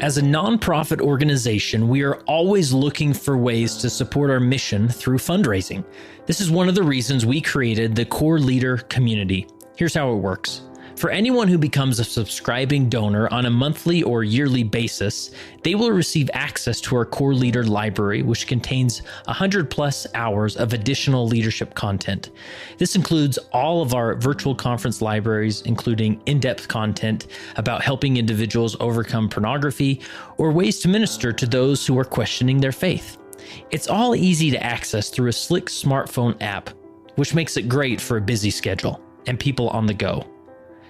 As a nonprofit organization, we are always looking for ways to support our mission through fundraising. This is one of the reasons we created the Core Leader community. Here's how it works. For anyone who becomes a subscribing donor on a monthly or yearly basis, they will receive access to our Core Leader library, which contains 100 plus hours of additional leadership content. This includes all of our virtual conference libraries, including in-depth content about helping individuals overcome pornography or ways to minister to those who are questioning their faith. It's all easy to access through a slick smartphone app, which makes it great for a busy schedule and people on the go.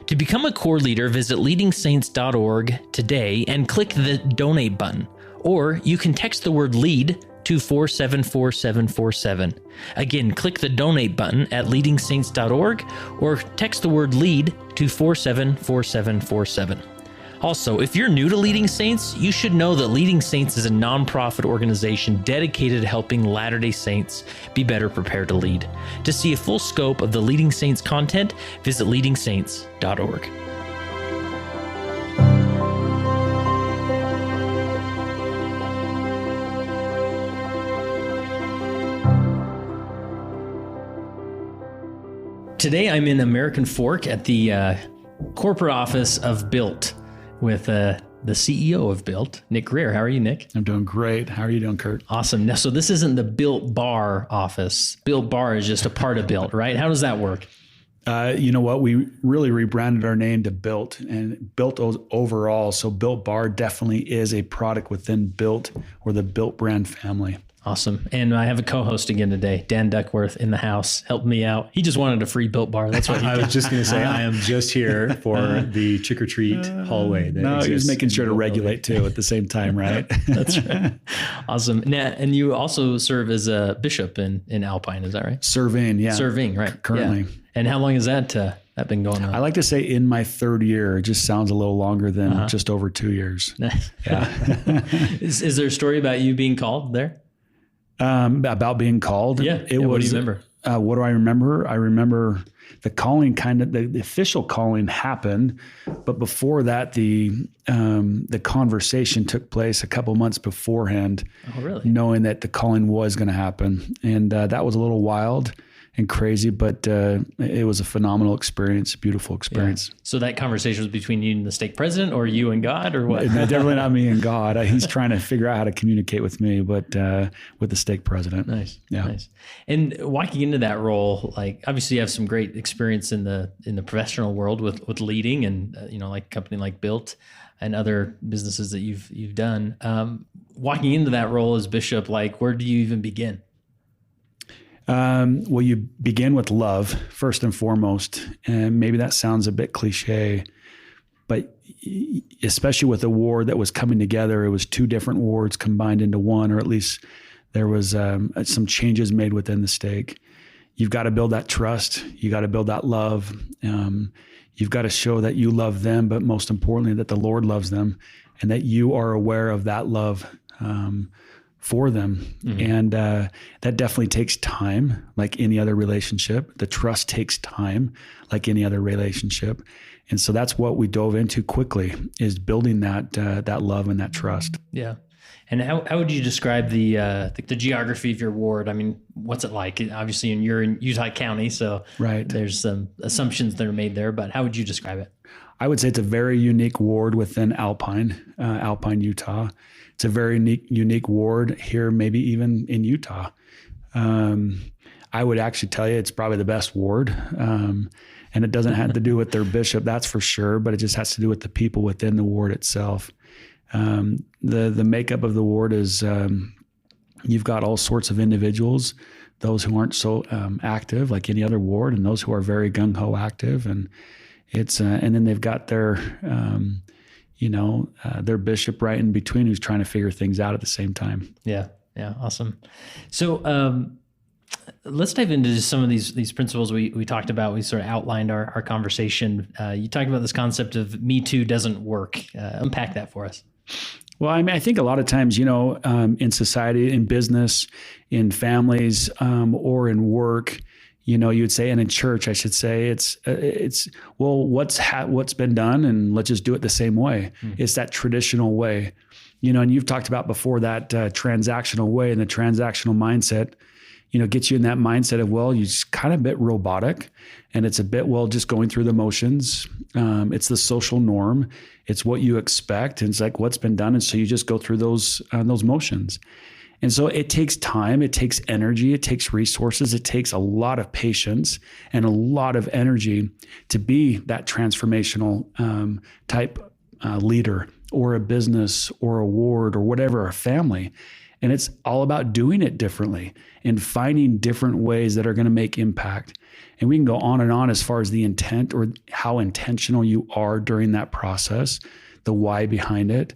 To become a core leader, visit leadingsaints.org today and click the donate button, or you can text the word LEAD to 474747. Again, click the donate button at leadingsaints.org or text the word LEAD to 474747. Also, if you're new to Leading Saints, you should know that Leading Saints is a nonprofit organization dedicated to helping Latter-day Saints be better prepared to lead. To see a full scope of the Leading Saints content, visit leadingsaints.org. Today, I'm in American Fork at the corporate office of Built, with the CEO of Built, Nick Greer. How are you, Nick? I'm doing great. How are you doing, Kurt? Awesome. Now, so this isn't the Built Bar office. Built Bar is just a part of Built, right? How does that work? You know what? We really rebranded our name to Built, and Built overall. So Built Bar definitely is a product within Built or the Built brand family. Awesome. And I have a co-host again today, Dan Duckworth, in the house, helping me out. He just wanted a free Built Bar. That's what he I was just going to say, I am just here for the trick-or-treat hallway. No, he was making sure to regulate too at the same time, right? That's right. Awesome. Now, and you also serve as a bishop in Alpine, is that right? Serving, yeah. Serving, right. Currently. Yeah. And how long has that been going on? I like to say in my third year. It just sounds a little longer than just over 2 years. Yeah. Is there a story about you being called there? About being called. Yeah. It was, what do you remember? What do I remember? I remember the calling the official calling happened, but before that, the conversation took place a couple months beforehand. Oh, really? Knowing that the calling was going to happen. And that was a little wild and crazy, but it was a phenomenal experience, beautiful experience. Yeah. So that conversation was between you and the stake president, or you and God, or what? No, definitely not me and God. He's trying to figure out how to communicate with me, but with the stake president. Nice. Yeah. Nice. And walking into that role, like obviously you have some great experience in the professional world with leading and like a company like Built and other businesses that you've done. Walking into that role as bishop, like where do you even begin? Well, you begin with love first and foremost, and maybe that sounds a bit cliche, but especially with a ward that was coming together, it was two different wards combined into one, or at least there was some changes made within the stake. You've got to build that trust. You got to build that love. You've got to show that you love them, but most importantly, that the Lord loves them and that you are aware of that love for them. Mm-hmm. And that definitely takes time, like any other relationship. The trust takes time, like any other relationship. And so that's what we dove into quickly, is building that love and that trust. Yeah. And how would you describe the geography of your ward? I mean, what's it like? Obviously, you're in Utah County, so right. There's some assumptions that are made there, but how would you describe it? I would say it's a very unique ward within Alpine, Utah. It's a very unique ward here, maybe even in Utah. I would actually tell you it's probably the best ward. And it doesn't have to do with their bishop, that's for sure, but it just has to do with the people within the ward itself. The makeup of the ward is you've got all sorts of individuals, those who aren't so active like any other ward, and those who are very gung-ho active. And it's and then they've got their bishop right in between who's trying to figure things out at the same time. Yeah. Awesome. So let's dive into just some of these principles we talked about. We sort of outlined our conversation. You talked about this concept of Me Too doesn't work. Unpack that for us. Well, I mean, I think a lot of times, in society, in business, in families, or in work, You'd say, and in church, I should say, it's well, what's been done, and let's just do it the same way. It's that traditional way, and you've talked about before that transactional way, and the transactional mindset, gets you in that mindset of, well, you're just kind of a bit robotic, and it's a bit, well, just going through the motions. It's the social norm. It's what you expect. And it's like what's been done. And so you just go through those motions. And so it takes time, it takes energy, it takes resources, it takes a lot of patience and a lot of energy to be that transformational type leader, or a business or a ward or whatever, a family. And it's all about doing it differently and finding different ways that are going to make impact. And we can go on and on as far as the intent or how intentional you are during that process, the why behind it.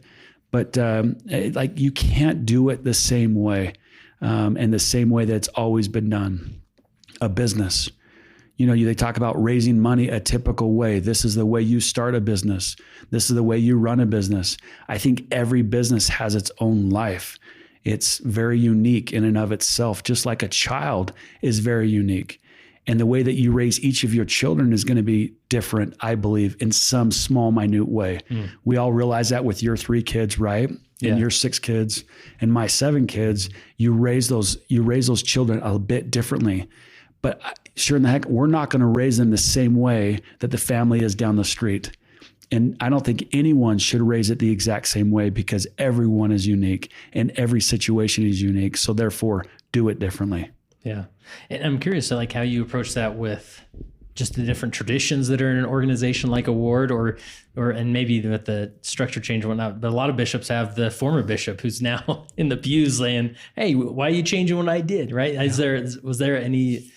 But like you can't do it the same way, and the same way that it's always been done. A business, they talk about raising money a typical way. This is the way you start a business. This is the way you run a business. I think every business has its own life. It's very unique in and of itself, just like a child is very unique. And the way that you raise each of your children is going to be different, I believe, in some small, minute way. We all realize that with your 3 kids, right? Yeah. And your 6 kids and my 7 kids, you raise those children a bit differently. But sure in the heck, we're not going to raise them the same way that the family is down the street. And I don't think anyone should raise it the exact same way, because everyone is unique and every situation is unique. So therefore, do it differently. Yeah. And I'm curious, like how you approach that with just the different traditions that are in an organization like a ward, and maybe with the structure change and whatnot. But a lot of bishops have the former bishop who's now in the pews saying, hey, why are you changing what I did? Right. Yeah. Was there any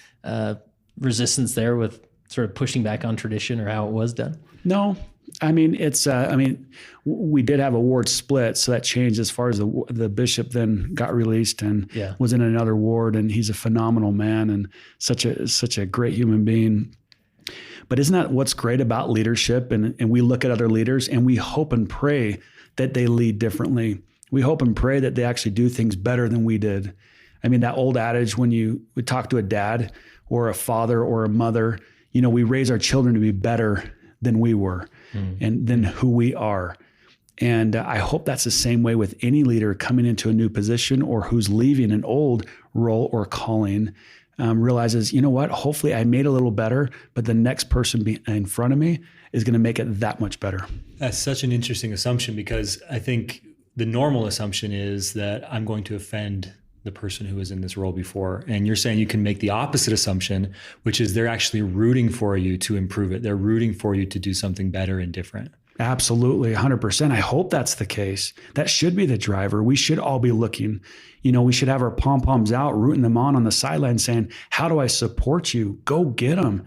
resistance there with sort of pushing back on tradition or how it was done? No. We did have a ward split, so that changed as far as the bishop then got released and was in another ward, and he's a phenomenal man and such a great human being. But isn't that what's great about leadership? And we look at other leaders and we hope and pray that they lead differently. We hope and pray that they actually do things better than we did. I mean, that old adage, when you would talk to a dad or a father or a mother, we raise our children to be better than we were and than who we are. And I hope that's the same way with any leader coming into a new position or who's leaving an old role or calling, realizes, what, hopefully I made a little better, but the next person in front of me is going to make it that much better. That's such an interesting assumption, because I think the normal assumption is that I'm going to offend the person who was in this role before. And you're saying you can make the opposite assumption, which is they're actually rooting for you to improve it. They're rooting for you to do something better and different. Absolutely, 100%. I hope that's the case. That should be the driver. We should all be looking, we should have our pom-poms out, rooting them on the sideline saying, how do I support you? Go get them.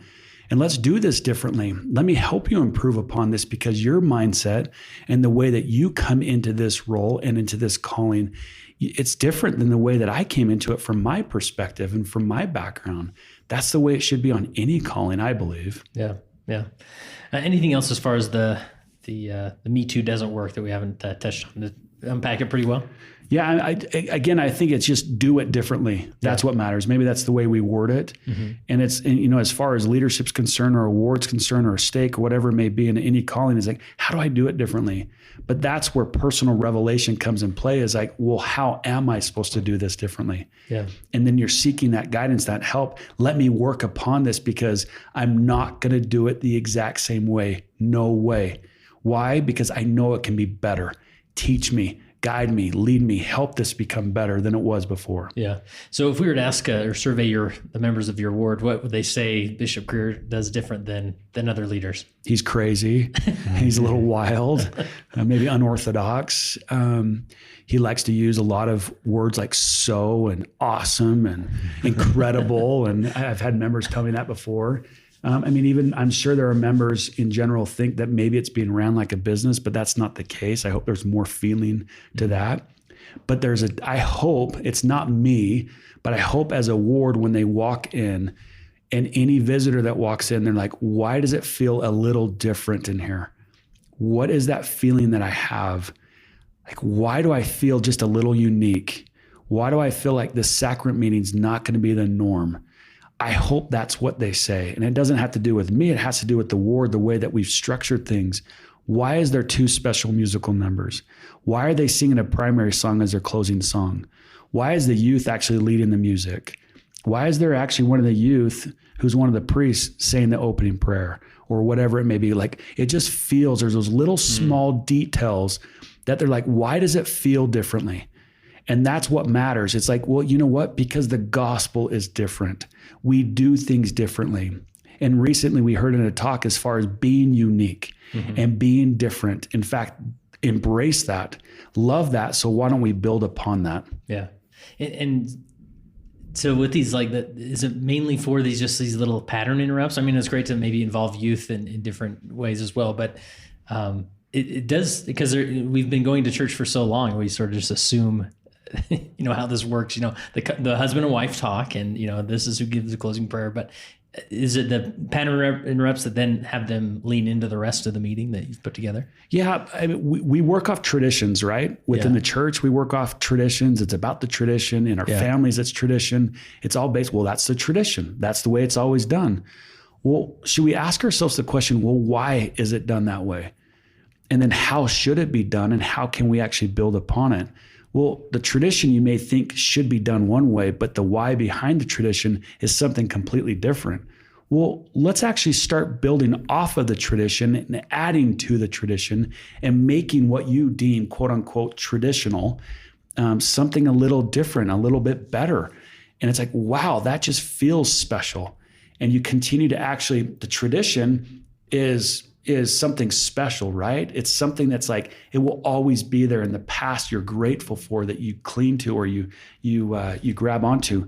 And let's do this differently. Let me help you improve upon this, because your mindset and the way that you come into this role and into this calling, it's different than the way that I came into it from my perspective and from my background. That's the way it should be on any calling, I believe. Yeah. Anything else as far as the Me Too doesn't work that we haven't touched on? To unpack it pretty well? Yeah. I think it's just do it differently. That's what matters. Maybe that's the way we word it. Mm-hmm. And it's, as far as leadership's concerned or awards concerned or a stake or whatever it may be in any calling, is like, how do I do it differently? But that's where personal revelation comes in play, is like, well, how am I supposed to do this differently? Yeah. And then you're seeking that guidance, that help. Let me work upon this, because I'm not going to do it the exact same way. No way. Why? Because I know it can be better. Teach me, guide me, lead me, help this become better than it was before. Yeah. So if we were to ask or survey the members of your ward, what would they say Bishop Greer does different than other leaders? He's crazy. He's a little wild, maybe unorthodox. He likes to use a lot of words like so and awesome and incredible. And I've had members tell me that before. Even I'm sure there are members in general think that maybe it's being ran like a business, but that's not the case. I hope there's more feeling to that. But I hope it's not me, but I hope as a ward, when they walk in, and any visitor that walks in, they're like, why does it feel a little different in here? What is that feeling that I have? Like, why do I feel just a little unique? Why do I feel like this sacrament meeting's not going to be the norm? I hope that's what they say. And it doesn't have to do with me. It has to do with the ward, the way that we've structured things. Why is there 2 special musical numbers? Why are they singing a primary song as their closing song? Why is the youth actually leading the music? Why is there actually one of the youth who's one of the priests saying the opening prayer or whatever it may be? Like, it just feels, there's those little small details that they're like, why does it feel differently? And that's what matters. It's like, well, you know what? Because the gospel is different. We do things differently. And recently we heard in a talk as far as being unique and being different. In fact, embrace that, love that. So why don't we build upon that? Yeah. And so with these, like, is it mainly for these little pattern interrupts? I mean, it's great to maybe involve youth in different ways as well, but it does, because we've been going to church for so long, we sort of just assume, how this works, the husband and wife talk, and, this is who gives the closing prayer. But is it the pattern interrupts that then have them lean into the rest of the meeting that you've put together? Yeah. I mean, we work off traditions, right? Within the church, we work off traditions. It's about the tradition. In our families, it's tradition. It's all based, well, that's the tradition. That's the way it's always done. Well, should we ask ourselves the question, well, why is it done that way? And then how should it be done? And how can we actually build upon it? Well, the tradition you may think should be done one way, but the why behind the tradition is something completely different. Well, let's actually start building off of the tradition and adding to the tradition and making what you deem, quote unquote, traditional, something a little different, a little bit better. And it's like, wow, that just feels special. And you continue to actually, the tradition is something special, right? It's something that's like, it will always be there in the past you're grateful for, that you cling to or you grab onto.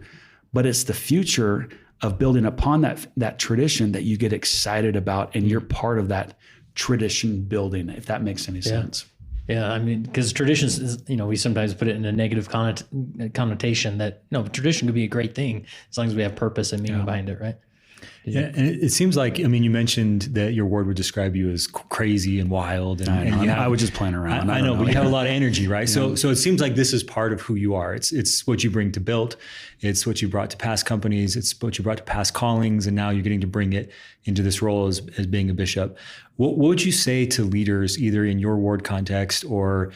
But it's the future of building upon that tradition that you get excited about, and you're part of that tradition building, if that makes any sense. Yeah, I mean, because traditions is, we sometimes put it in a negative connotation that, no, tradition could be a great thing as long as we have purpose and meaning behind it, right? Yeah, and it seems like, you mentioned that your ward would describe you as crazy and wild. And, I was just playing around. I know, but you have a lot of energy, right? Yeah. So it seems like this is part of who you are. It's what you bring to Built. It's what you brought to past companies. It's what you brought to past callings. And now you're getting to bring it into this role as being a bishop. What would you say to leaders, either in your ward context or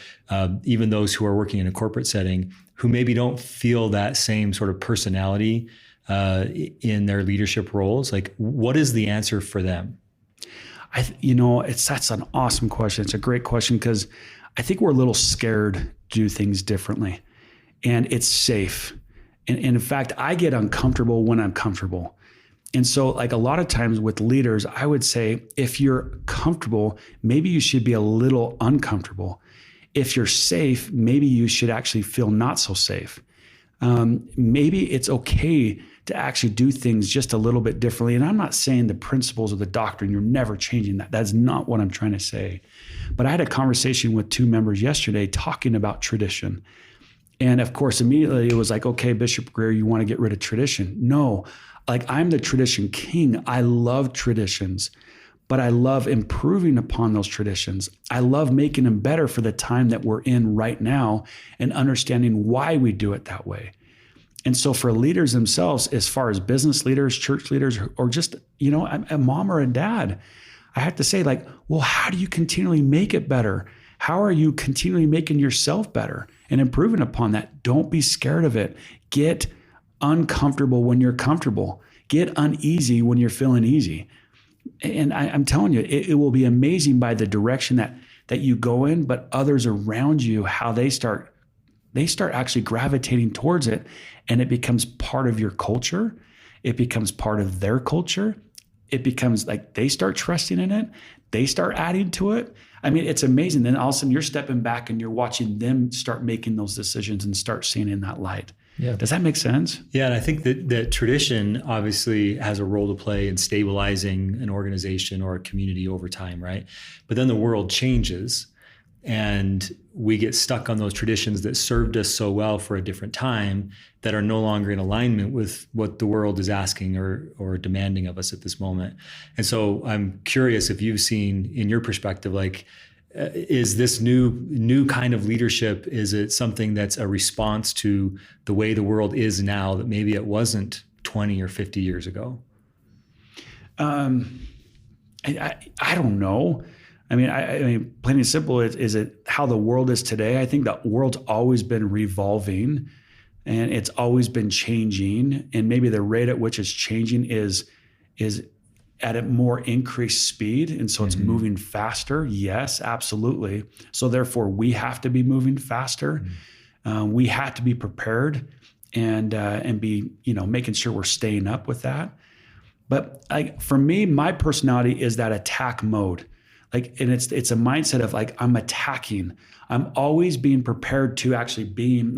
even those who are working in a corporate setting, who maybe don't feel that same sort of personality in their leadership roles? Like, what is the answer for them? That's an awesome question. It's a great question, because I think we're a little scared to do things differently, and it's safe. And in fact, I get uncomfortable when I'm comfortable. And so, like, a lot of times with leaders, I would say, if you're comfortable, maybe you should be a little uncomfortable. If you're safe, maybe you should actually feel not so safe. Maybe it's okay to actually do things just a little bit differently. And I'm not saying the principles of the doctrine, you're never changing that. That's not what I'm trying to say. But I had a conversation with 2 members yesterday talking about tradition. And of course, immediately it was like, okay, Bishop Greer, you want to get rid of tradition? No, like, I'm the tradition king. I love traditions, but I love improving upon those traditions. I love making them better for the time that we're in right now and understanding why we do it that way. And so for leaders themselves, as far as business leaders, church leaders, or just, a mom or a dad, I have to say, like, well, how do you continually make it better? How are you continually making yourself better and improving upon that? Don't be scared of it. Get uncomfortable when you're comfortable. Get uneasy when you're feeling easy. And I'm telling you, it will be amazing by the direction that you go in, but others around you, how they start actually gravitating towards it, and it becomes part of your culture. It becomes part of their culture. It becomes like they start trusting in it. They start adding to it. I mean, it's amazing. Then all of a sudden you're stepping back and you're watching them start making those decisions and start seeing in that light. Yeah. Does that make sense? Yeah. And I think that tradition obviously has a role to play in stabilizing an organization or a community over time, right? But then the world changes, and we get stuck on those traditions that served us so well for a different time that are no longer in alignment with what the world is asking or demanding of us at this moment. And so I'm curious if you've seen, in your perspective, like, is this new kind of leadership, is it something that's a response to the way the world is now that maybe it wasn't 20 or 50 years ago? I don't know. I mean, plain and simple, is it how the world is today? I think the world's always been revolving and it's always been changing. And maybe the rate at which it's changing is at a more increased speed. And so it's moving faster. Yes, absolutely. So therefore we have to be moving faster. We have to be prepared and be, making sure we're staying up with that. But for me, my personality is that attack mode. And it's a mindset of I'm attacking. I'm always being prepared to actually being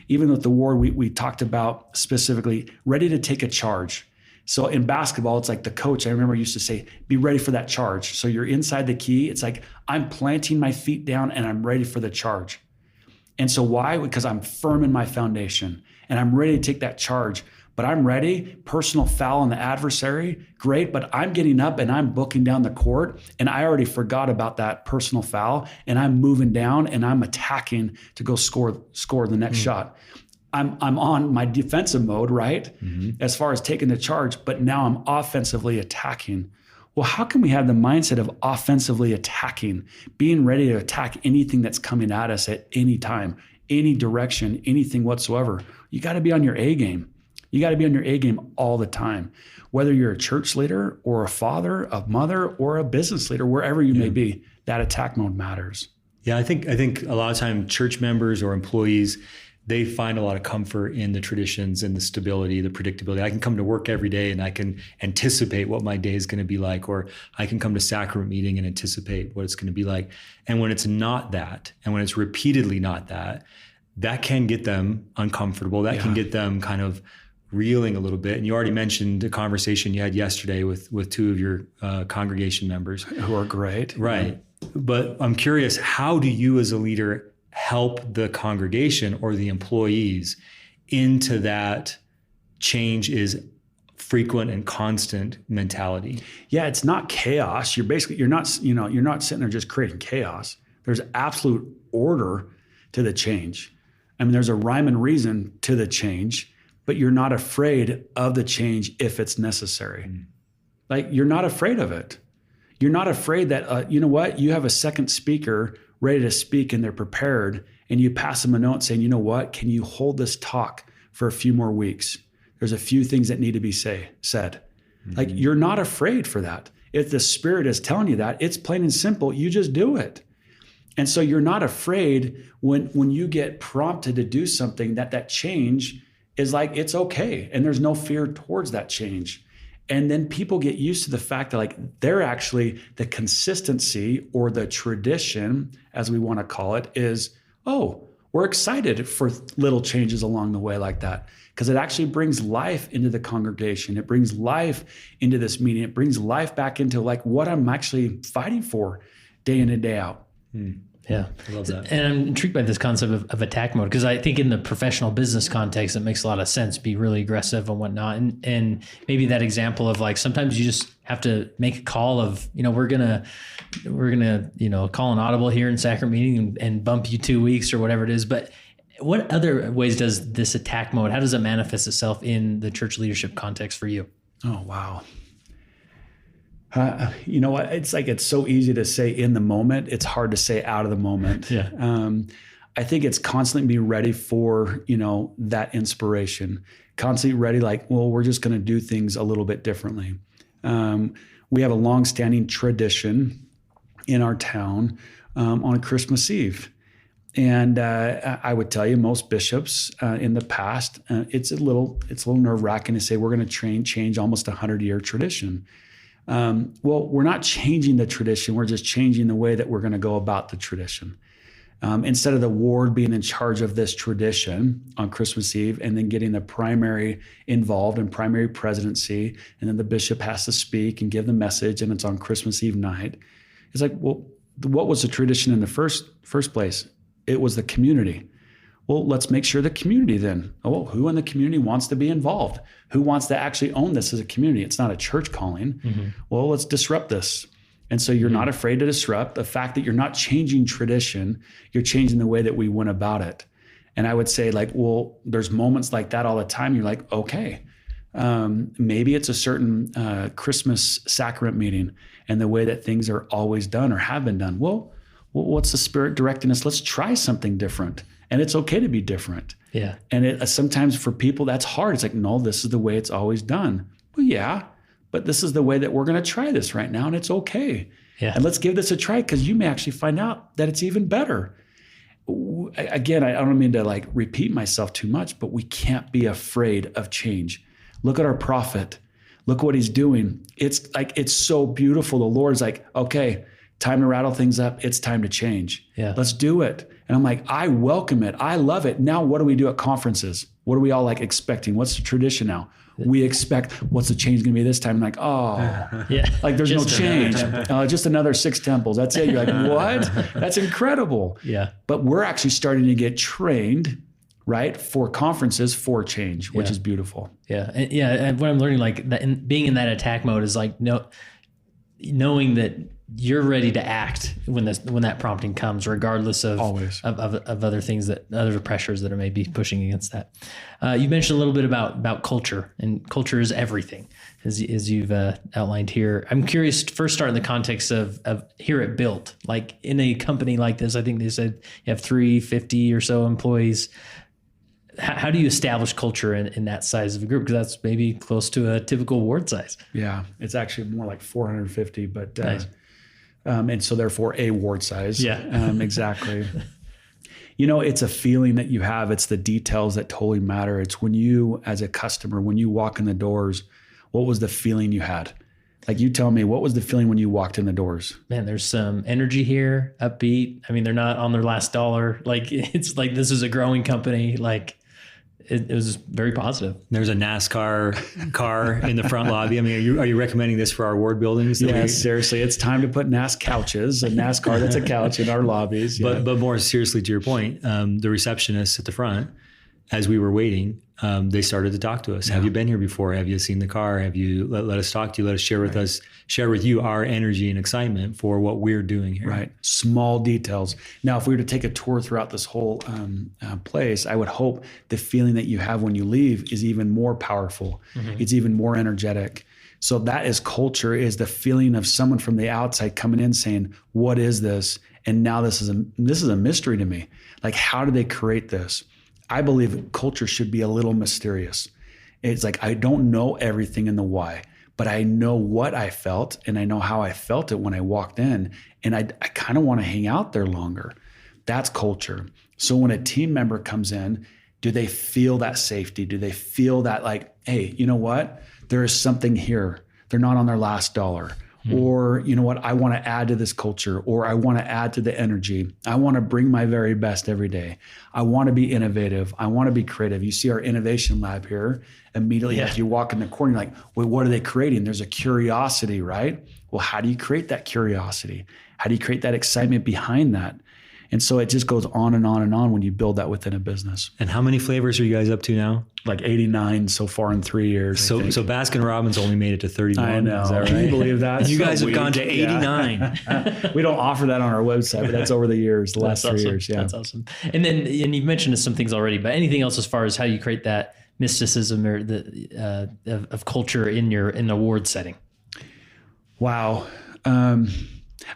even with the war we talked about specifically, ready to take a charge. So in basketball, it's like the coach, I remember used to say, be ready for that charge. So you're inside the key. It's like I'm planting my feet down and I'm ready for the charge. And so why? Because I'm firm in my foundation and I'm ready to take that charge. But I'm ready, personal foul on the adversary, great, but I'm getting up and I'm booking down the court and I already forgot about that personal foul and I'm moving down and I'm attacking to go score the next shot. I'm on my defensive mode, right? As far as taking the charge, but now I'm offensively attacking. Well, how can we have the mindset of offensively attacking, being ready to attack anything that's coming at us at any time, any direction, anything whatsoever? You got to be on your A game. You got to be on your A game all the time, whether you're a church leader or a father, a mother, or a business leader, wherever you may be, that attack mode matters. Yeah, I think a lot of time church members or employees, they find a lot of comfort in the traditions and the stability, the predictability. I can come to work every day and I can anticipate what my day is going to be like, or I can come to sacrament meeting and anticipate what it's going to be like. And when it's not that, and when it's repeatedly not that, that can get them uncomfortable. That can get them kind of reeling a little bit. And you already mentioned a conversation you had yesterday with two of your congregation members. Who are great. Right. But I'm curious, how do you as a leader help the congregation or the employees into that change is frequent and constant mentality? Yeah, it's not chaos. You're not sitting there just creating chaos. There's absolute order to the change. I mean, there's a rhyme and reason to the change, but you're not afraid of the change if it's necessary. You're not afraid of it. You're not afraid that, you have a second speaker ready to speak and they're prepared, and you pass them a note saying, you know what, can you hold this talk for a few more weeks? There's a few things that need to be said. You're not afraid for that. If the Spirit is telling you that, it's plain and simple, you just do it. And so you're not afraid when you get prompted to do something that change is it's okay. And there's no fear towards that change. And then people get used to the fact that they're actually the consistency or the tradition, as we want to call it, is, we're excited for little changes along the way like that, because it actually brings life into the congregation. It brings life into this meeting. It brings life back into what I'm actually fighting for day in and day out. Yeah. I love that. And I'm intrigued by this concept of attack mode, because I think in the professional business context, it makes a lot of sense, be really aggressive and whatnot. And maybe that example of sometimes you just have to make a call of, we're going to call an audible here in sacrament meeting and bump you 2 weeks or whatever it is. But what other ways does this attack mode, how does it manifest itself in the church leadership context for you? Oh, wow. You know what? It's so easy to say in the moment. It's hard to say out of the moment. Yeah. I think it's constantly being ready for, that inspiration, constantly ready. We're just going to do things a little bit differently. We have a longstanding tradition in our town on Christmas Eve. And I would tell you, most bishops in the past, it's a little nerve-wracking to say we're going to change almost a 100-year tradition. Well, we're not changing the tradition. We're just changing the way that we're going to go about the tradition. Instead of the ward being in charge of this tradition on Christmas Eve and then getting the primary involved in primary presidency, and then the bishop has to speak and give the message, and it's on Christmas Eve night. It's what was the tradition in the first place? It was the community. Well, let's make sure the community then. Who in the community wants to be involved? Who wants to actually own this as a community? It's not a church calling. Well, let's disrupt this. And so you're not afraid to disrupt. The fact that you're not changing tradition, you're changing the way that we went about it. And I would say there's moments like that all the time. You're okay, Maybe it's a certain Christmas sacrament meeting and the way that things are always done or have been done. Well, what's the Spirit directing us? Let's try something different. And it's okay to be different. Yeah. And sometimes for people, that's hard. It's like, no, this is the way it's always done. Well, yeah, but this is the way that we're going to try this right now, and it's okay. Yeah. And let's give this a try, because you may actually find out that it's even better. Again, I don't mean to like repeat myself too much, but we can't be afraid of change. Look at our prophet. Look what he's doing. It's like, it's so beautiful. The Lord's like, okay, time to rattle things up. It's time to change. Yeah. Let's do it. And I'm like, I welcome it. I love it. Now, what do we do at conferences? What are we all like expecting? What's the tradition now? We expect, what's the change going to be this time? I'm like, oh, yeah, like there's no Just change. another Just another 6 temples. That's it. You're like, what? That's incredible. Yeah. But we're actually starting to get trained, right, for conferences for change, which is beautiful. Yeah. And what I'm learning, like that, and being in that attack mode is like, knowing that you're ready to act when that prompting comes, regardless of Always. of other things, that other pressures that are maybe pushing against that. You mentioned a little bit about culture, and culture is everything, as you've outlined here. I'm curious, first start in the context of here at Built, like in a company like this. I think they said you have 350 or so employees. How do you establish culture in that size of a group? Because that's maybe close to a typical ward size. Yeah, it's actually more like 450, but Nice. And so therefore a ward size. Yeah. Exactly. It's a feeling that you have. It's the details that totally matter. It's when you, as a customer, when you walk in the doors, what was the feeling you had? Like, you tell me, what was the feeling when you walked in the doors? Man, there's some energy here, upbeat. I mean, they're not on their last dollar. Like, it's like, this is a growing company. Like, it was very positive. There's a NASCAR car in the front lobby. I mean, are you recommending this for our ward buildings? Yes, seriously. It's time to put couches, a NASCAR that's a couch in our lobbies. Yeah. But more seriously, to your point, the receptionists at the front, as we were waiting, they started to talk to us. Yeah. Have you been here before? Have you seen the car? Have you let us talk to you? Let us share with you our energy and excitement for what we're doing here. Right. Small details. Now, if we were to take a tour throughout this whole place, I would hope the feeling that you have when you leave is even more powerful. Mm-hmm. It's even more energetic. So that is culture, is the feeling of someone from the outside coming in saying, what is this? And now this is a mystery to me. Like, how do they create this? I believe culture should be a little mysterious. It's like, I don't know everything in the why, but I know what I felt, and I know how I felt it when I walked in, and I kind of want to hang out there longer. That's culture. So when a team member comes in, do they feel that safety? Do they feel that, like, hey, you know what? There is something here. They're not on their last dollar. Or, you know what, I want to add to this culture, or I want to add to the energy. I want to bring my very best every day. I want to be innovative. I want to be creative. You see our innovation lab here. Immediately as you walk in the corner, you're like, wait, what are they creating? There's a curiosity, right? Well, how do you create that curiosity? How do you create that excitement behind that? And so it just goes on and on and on when you build that within a business. And how many flavors are you guys up to now? Like 89 so far in 3 years. So Baskin Robbins only made it to 31. I know. Is that right? Can you believe that? You guys have gone to 89. Yeah. We don't offer that on our website, but that's over the years, the last 3 years. Yeah. That's awesome. And you've mentioned some things already, but anything else as far as how you create that mysticism or the of culture in the award setting? Wow.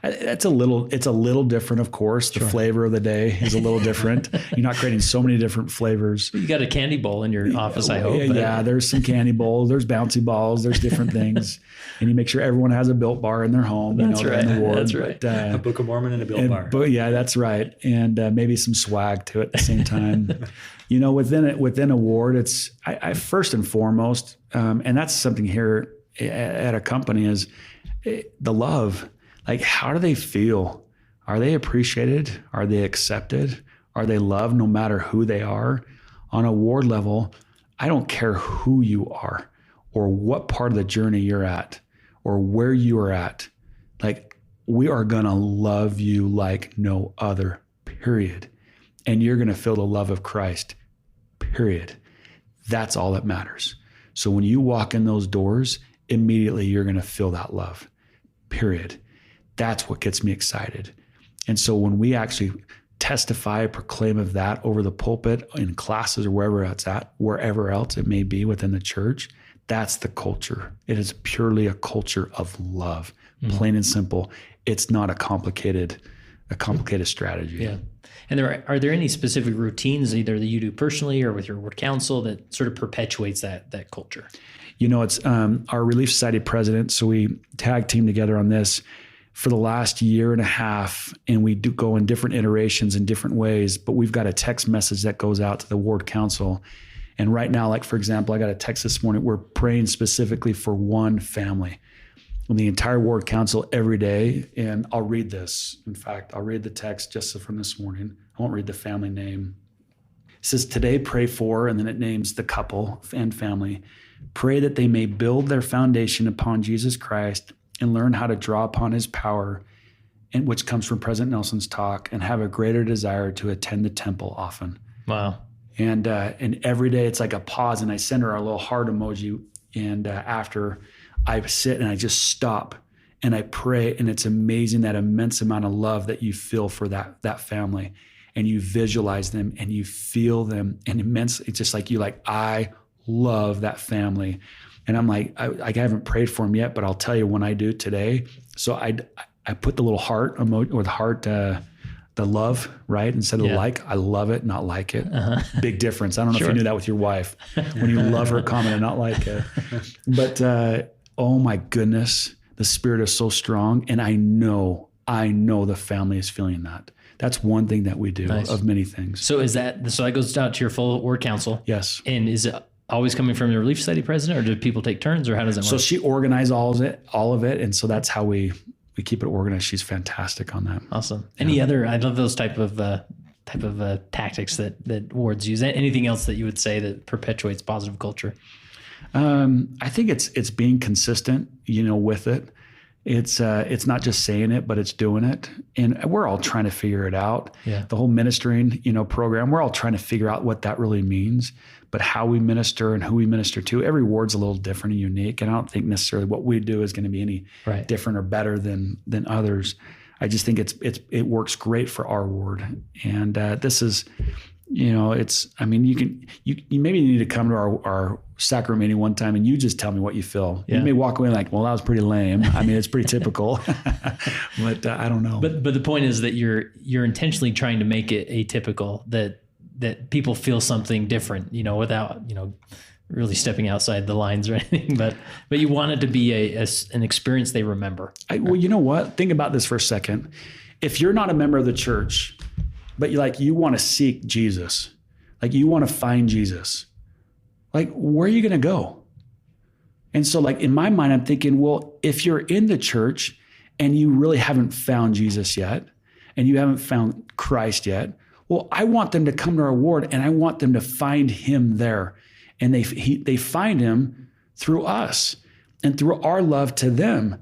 It's a little different, of course. The flavor of the day is a little different. You're not creating so many different flavors. You got a candy bowl in your office, I hope. Yeah, there's some candy bowls, there's bouncy balls, there's different things. And you make sure everyone has a Built bar in their home. That's right. In the ward. That's right. A Book of Mormon and a Built bar. But yeah, that's right. And maybe some swag too at the same time. Within a ward, it's I first and foremost, and that's something here at a company, is the love. Like, how do they feel? Are they appreciated? Are they accepted? Are they loved no matter who they are? On a ward level, I don't care who you are or what part of the journey you're at or where you are at. Like, we are going to love you like no other, period. And you're going to feel the love of Christ, period. That's all that matters. So when you walk in those doors, immediately you're going to feel that love, period. That's what gets me excited. And so when we actually testify, proclaim of that over the pulpit, in classes, or wherever else it may be within the church, That's the culture. It is purely a culture of love, plain and simple. It's not a complicated strategy. Yeah. And are there any specific routines either that you do personally or with your ward council that sort of perpetuates that culture? It's our Relief Society president. So we tag team together on this for the last year and a half, and we do go in different iterations in different ways, but we've got a text message that goes out to the ward council. And right now, like for example, I got a text this morning, we're praying specifically for one family on the entire ward council every day. And I'll read this. In fact, I'll read the text just from this morning. I won't read the family name. It says, today pray for, and then it names the couple and family. Pray that they may build their foundation upon Jesus Christ and learn how to draw upon his power, and which comes from President Nelson's talk, and have a greater desire to attend the temple often. Wow. And every day it's like a pause, and I send her a little heart emoji. And after I sit and I just stop and I pray, and it's amazing that immense amount of love that you feel for that family, and you visualize them and you feel them, and immense. It's just like I love that family. And I'm like, I haven't prayed for them yet, but I'll tell you when I do today. So I put the little heart emoji, or the heart, the love, right? Instead of the like, I love it, not like it. Big difference. I don't know if you knew that with your wife, when you love her comment and not like it. But oh my goodness, the Spirit is so strong. And I know the family is feeling that. That's one thing that we do of many things. So that goes out to your full ward council? Yes. And is it always coming from the Relief Society president, or do people take turns, or how does that work? So she organized all of it. And so that's how we keep it organized. She's fantastic on that. Awesome. Any other, I love those type of tactics that wards use. Anything else that you would say that perpetuates positive culture? I think it's being consistent, with it. It's not just saying it, but it's doing it. And we're all trying to figure it out. Yeah. The whole ministering, program, we're all trying to figure out what that really means, but how we minister and who we minister to, every ward's a little different and unique. And I don't think necessarily what we do is going to be any different or better than others. I just think it works great for our ward. And this is, you maybe need to come to our sacrament meeting one time and you just tell me what you feel. Yeah. You may walk away like, well, that was pretty lame. I mean, it's pretty typical, but I don't know. But the point is that you're intentionally trying to make it atypical, that people feel something different, without, really stepping outside the lines or anything, but you want it to be an experience they remember. Well, you know what? Think about this for a second. If you're not a member of the church, but you want to seek Jesus, you want to find Jesus, where are you going to go? And so in my mind, I'm thinking, well, if you're in the church and you really haven't found Jesus yet, and you haven't found Christ yet, well, I want them to come to our ward and I want them to find him there. And they find him through us and through our love to them.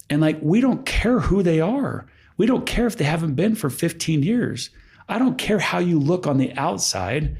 And we don't care who they are. We don't care if they haven't been for 15 years. I don't care how you look on the outside.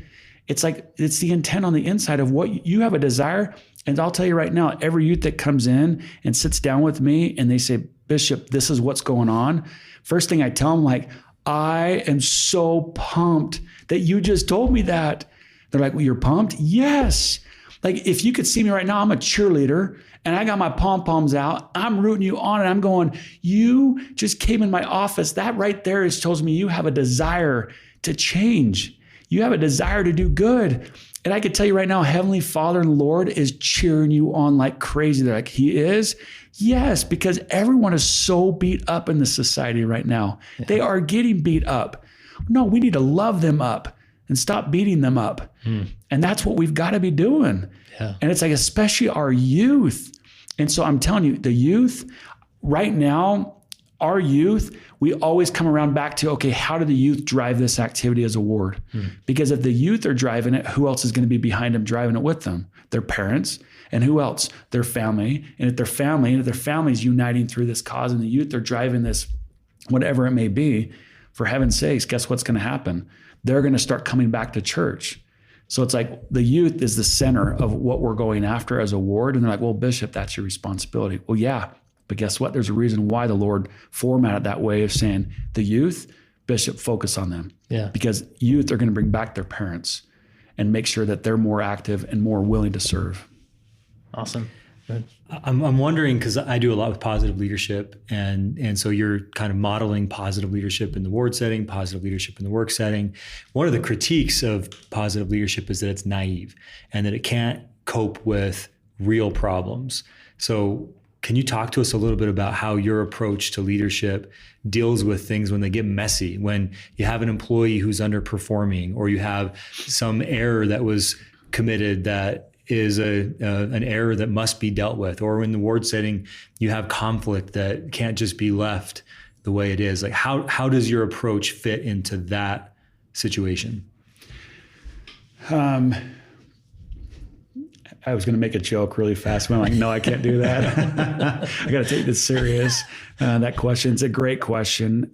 It's the intent on the inside of what you have a desire. And I'll tell you right now, every youth that comes in and sits down with me and they say, Bishop, this is what's going on. First thing I tell them, I am so pumped that you just told me that. They're like, well, you're pumped? Yes. If you could see me right now, I'm a cheerleader and I got my pom-poms out. I'm rooting you on and I'm going, you just came in my office. That right there tells me you have a desire to change. You have a desire to do good. And I could tell you right now, Heavenly Father and Lord is cheering you on like crazy. They're like, he is? Yes, because everyone is so beat up in the society right now. Yeah. They are getting beat up. No, we need to love them up and stop beating them up. And that's what we've got to be doing. Yeah. And it's especially our youth. And so I'm telling you, the youth right now, our youth, we always come around back to, okay, how do the youth drive this activity as a ward? Because if the youth are driving it, who else is going to be behind them driving it with them? Their parents. And who else? Their family. And if their family is uniting through this cause and the youth are driving this, whatever it may be, for heaven's sakes, guess what's going to happen? They're going to start coming back to church. So it's the youth is the center of what we're going after as a ward. And they're like, well, Bishop, that's your responsibility. Well, yeah, but guess what? There's a reason why the Lord formatted that way of saying the youth, Bishop, focus on them. Yeah. Because youth are going to bring back their parents and make sure that they're more active and more willing to serve. Awesome. Good. I'm wondering, because I do a lot with positive leadership, and so you're kind of modeling positive leadership in the ward setting, positive leadership in the work setting. One of the critiques of positive leadership is that it's naive and that it can't cope with real problems. So can you talk to us a little bit about how your approach to leadership deals with things when they get messy, when you have an employee who's underperforming, or you have some error that was committed that is an error that must be dealt with, or in the ward setting, you have conflict that can't just be left the way it is? Like how does your approach fit into that situation? I was going to make a joke really fast, but I'm like, no, I can't do that. I got to take this serious. That question, it's a great question.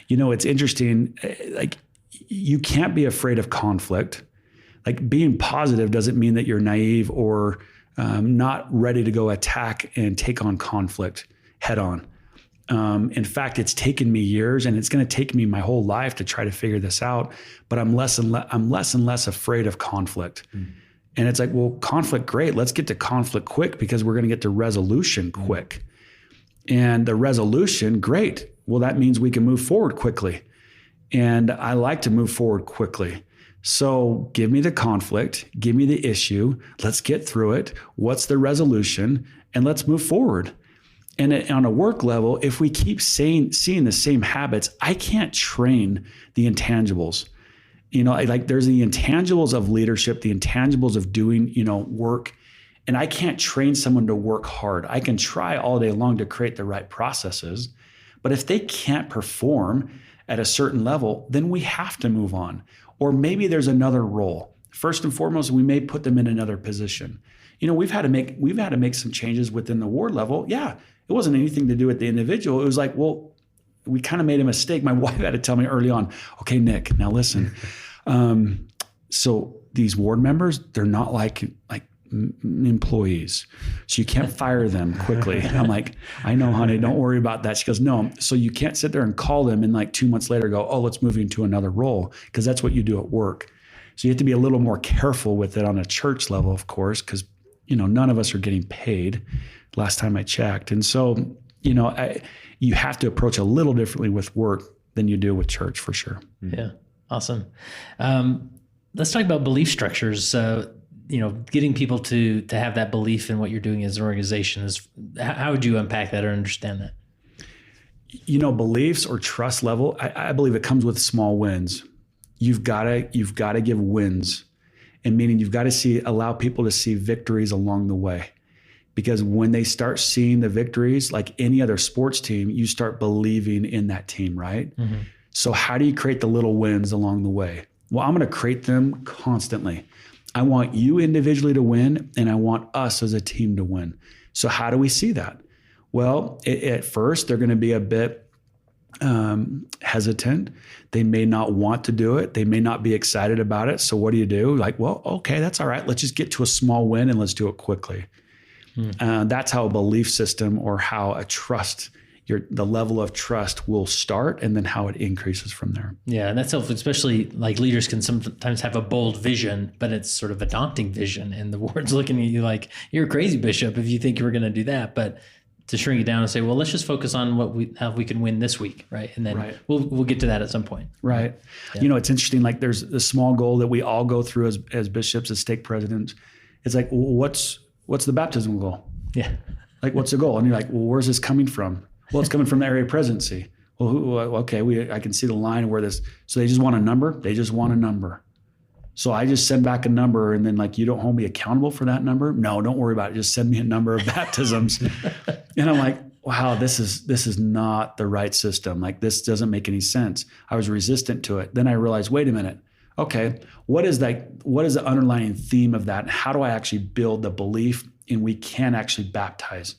It's interesting. Like, you can't be afraid of conflict. Like, being positive doesn't mean that you're naive or not ready to go attack and take on conflict head on. In fact, it's taken me years, and it's going to take me my whole life to try to figure this out. But I'm less and less afraid of conflict. And it's like, well, conflict, great. Let's get to conflict quick, because we're going to get to resolution quick. And the resolution, great. Well, that means we can move forward quickly. And I like to move forward quickly. So give me the conflict, give me the issue. Let's get through it. What's the resolution? And let's move forward. And on a work level, if we keep seeing the same habits, I can't train the intangibles. Like, there's the intangibles of leadership, the intangibles of doing, work. And I can't train someone to work hard. I can try all day long to create the right processes. But if they can't perform at a certain level, then we have to move on. Or maybe there's another role. First and foremost, we may put them in another position. We've had to make some changes within the ward level. Yeah, it wasn't anything to do with the individual. It was like, well, we kind of made a mistake. My wife had to tell me early on, okay, Nick, now listen. So these ward members, they're not like employees. So you can't fire them quickly. I'm like, I know, honey, don't worry about that. She goes, no. So you can't sit there and call them and like 2 months later go, oh, let's move you into another role, because that's what you do at work. So you have to be a little more careful with it on a church level, of course, because, none of us are getting paid last time I checked. And so, you have to approach a little differently with work than you do with church, for sure. Yeah. Awesome. Let's talk about belief structures. Getting people to have that belief in what you're doing as an organization is, how would you unpack that or understand that? Beliefs or trust level, I believe it comes with small wins. You've got to give wins, and meaning you've got to allow people to see victories along the way. Because when they start seeing the victories, like any other sports team, you start believing in that team, right? Mm-hmm. So how do you create the little wins along the way? Well, I'm going to create them constantly. I want you individually to win, and I want us as a team to win. So how do we see that? Well, at first, they're going to be a bit hesitant. They may not want to do it. They may not be excited about it. So what do you do? Like, well, okay, that's all right. Let's just get to a small win and let's do it quickly. That's how a belief system, or how a trust, the level of trust will start, and then how it increases from there. Yeah, and that's helpful, especially like leaders can sometimes have a bold vision, but it's sort of a daunting vision, and the ward's looking at you like, you're a crazy bishop if you think you were going to do that. But to shrink it down and say, well, let's just focus on how we can win this week, right? And then we'll get to that at some point. Right. Yeah. It's interesting. Like, there's a small goal that we all go through as bishops, as stake presidents. It's like, well, what's the baptism goal? Yeah. Like, what's the goal? And you're like, well, where's this coming from? Well, it's coming from the area presidency. Well, I can see the line where this. So they just want a number. They just want a number. So I just send back a number, and then like, you don't hold me accountable for that number? No, don't worry about it. Just send me a number of baptisms. And I'm like, wow, this is not the right system. Like, this doesn't make any sense. I was resistant to it. Then I realized, wait a minute. Okay, what is the underlying theme of that? How do I actually build the belief in we can actually baptize?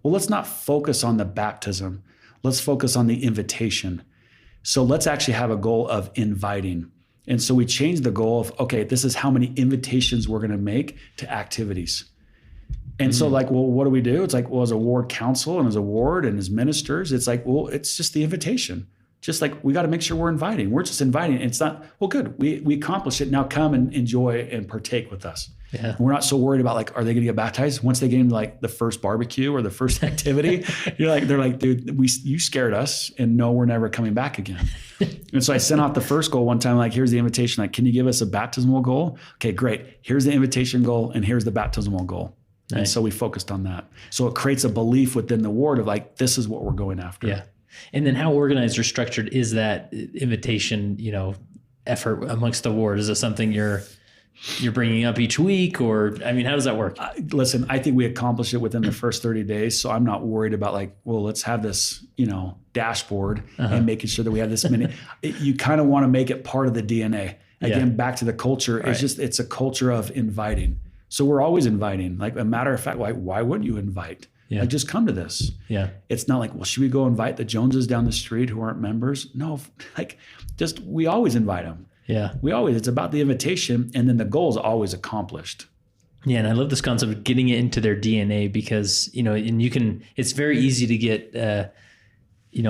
Well, let's not focus on the baptism. Let's focus on the invitation. So let's actually have a goal of inviting. And so we changed the goal of, okay, this is how many invitations we're going to make to activities. And so like, well, what do we do? It's like, well, as a ward council and as a ward and as ministers, it's like, well, it's just the invitation. just like we got to make sure we're inviting. We're just inviting. It's not, well, good. We accomplished it. Now come and enjoy and partake with us. Yeah. We're not so worried about like, are they going to get baptized? Once they get into like the first barbecue or the first activity, they're like, dude, you scared us, and no, we're never coming back again. And so I sent out the first goal one time, like, here's the invitation. Like, can you give us a baptismal goal? Okay, great. Here's the invitation goal, and here's the baptismal goal. Nice. And so we focused on that. So it creates a belief within the ward of like, this is what we're going after. Yeah. And then how organized or structured is that invitation, effort amongst the ward? Is it something you're bringing up each week, or, I mean, how does that work? Listen, I think we accomplished it within the first 30 days. So I'm not worried about like, well, let's have this, dashboard and making sure that we have this many. You kind of want to make it part of the DNA. Again, back to the culture. Right. It's a culture of inviting. So we're always inviting. Like, a matter of fact, why wouldn't you invite? Yeah. Like, just come to this. Yeah. It's not like, well, should we go invite the Joneses down the street who aren't members? No, like, we always invite them. Yeah. It's about the invitation, and then the goal is always accomplished. Yeah. And I love this concept of getting it into their DNA, because, it's very easy to get,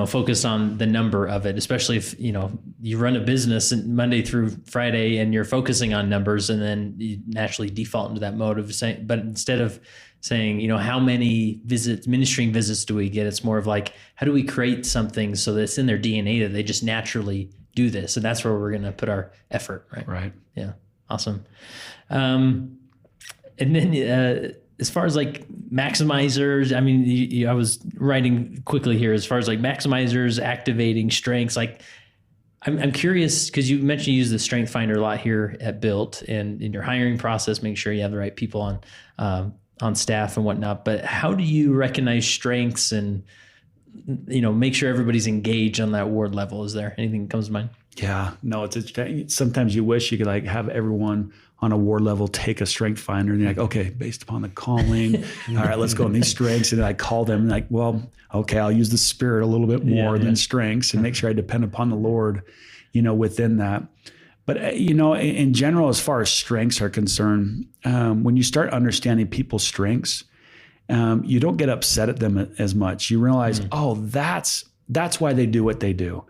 focused on the number of it, especially if, you run a business Monday through Friday and you're focusing on numbers, and then you naturally default into that mode of saying, but instead of saying, how many ministering visits do we get? It's more of like, how do we create something so that it's in their DNA that they just naturally do this? And that's where we're going to put our effort. Right. Right. Yeah. Awesome. And then, as far as like maximizers, I mean, I was writing quickly here, as far as like maximizers, activating strengths, like I'm curious, because you mentioned you use the Strength Finder a lot here at Built, and in your hiring process, making sure you have the right people on staff and whatnot. But how do you recognize strengths and, make sure everybody's engaged on that ward level? Is there anything that comes to mind? Yeah, no, it's sometimes you wish you could like have everyone on a ward level take a Strength Finder, and you're like, okay, based upon the calling, all right, let's go on these strengths. And I call them like, well, okay, I'll use the Spirit a little bit more than strengths, and make sure I depend upon the Lord, within that. But, in general, as far as strengths are concerned, when you start understanding people's strengths, you don't get upset at them as much. You realize, oh, that's why they do what they do.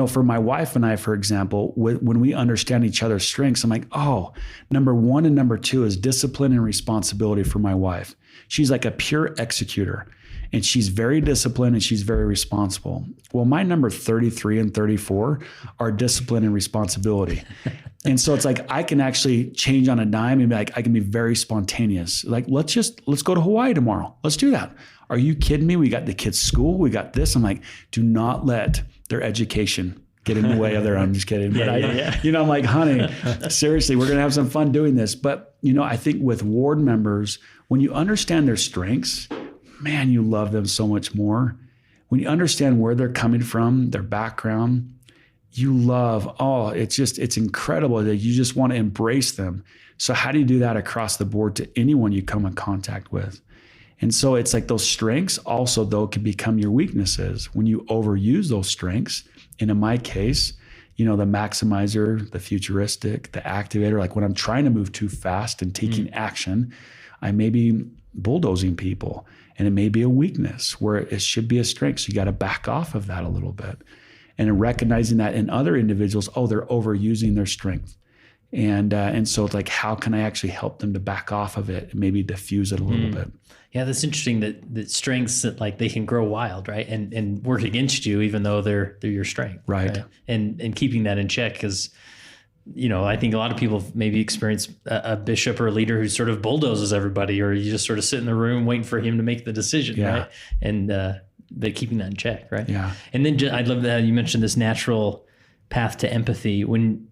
For my wife and I, for example, when we understand each other's strengths, I'm like, oh, number one and number two is discipline and responsibility for my wife. She's like a pure executor, and she's very disciplined and she's very responsible. Well, my number 33 and 34 are discipline and responsibility. And so it's like, I can actually change on a dime and be like, I can be very spontaneous. Like, let's go to Hawaii tomorrow. Let's do that. Are you kidding me? We got the kids' school. We got this. I'm like, do not let their education get in the way of their, I'm just kidding. But I'm like, honey, seriously, we're going to have some fun doing this. But, I think with ward members, when you understand their strengths, man, you love them so much more. When you understand where they're coming from, their background, you love, it's incredible that you just want to embrace them. So how do you do that across the board to anyone you come in contact with? And so it's like those strengths also, though, can become your weaknesses when you overuse those strengths. And in my case, the maximizer, the futuristic, the activator, like when I'm trying to move too fast and taking action, I may be bulldozing people, and it may be a weakness where it should be a strength. So you got to back off of that a little bit. And in recognizing that in other individuals, they're overusing their strength. And so it's like, how can I actually help them to back off of it and maybe diffuse it a little bit? Yeah, that's interesting that strengths that like they can grow wild, right? And work against you, even though they're your strength. Right. And keeping that in check, because, I think a lot of people maybe experience a bishop or a leader who sort of bulldozes everybody, or you just sort of sit in the room waiting for him to make the decision, right? And but keeping that in check, right? Yeah. And then I love that you mentioned this natural path to empathy. When,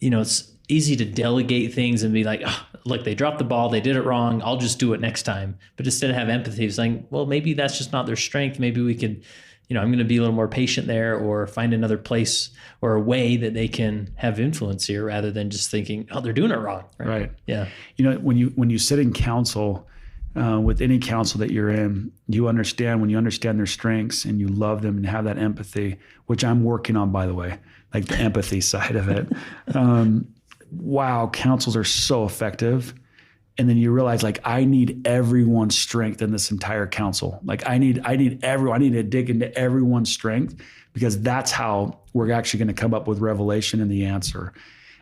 it's easy to delegate things and be like, oh, look, they dropped the ball, they did it wrong, I'll just do it next time. But instead of have empathy, it's like, well, maybe that's just not their strength. Maybe we could, I'm going to be a little more patient there, or find another place or a way that they can have influence here, rather than just thinking, oh, they're doing it wrong. Right. Yeah. When you sit in council, with any council that you're in, when you understand their strengths and you love them and have that empathy, which I'm working on, by the way, like the empathy side of it. Wow, councils are so effective. And then you realize, like, I need everyone's strength in this entire council. Like I need everyone. I need to dig into everyone's strength, because that's how we're actually going to come up with revelation and the answer.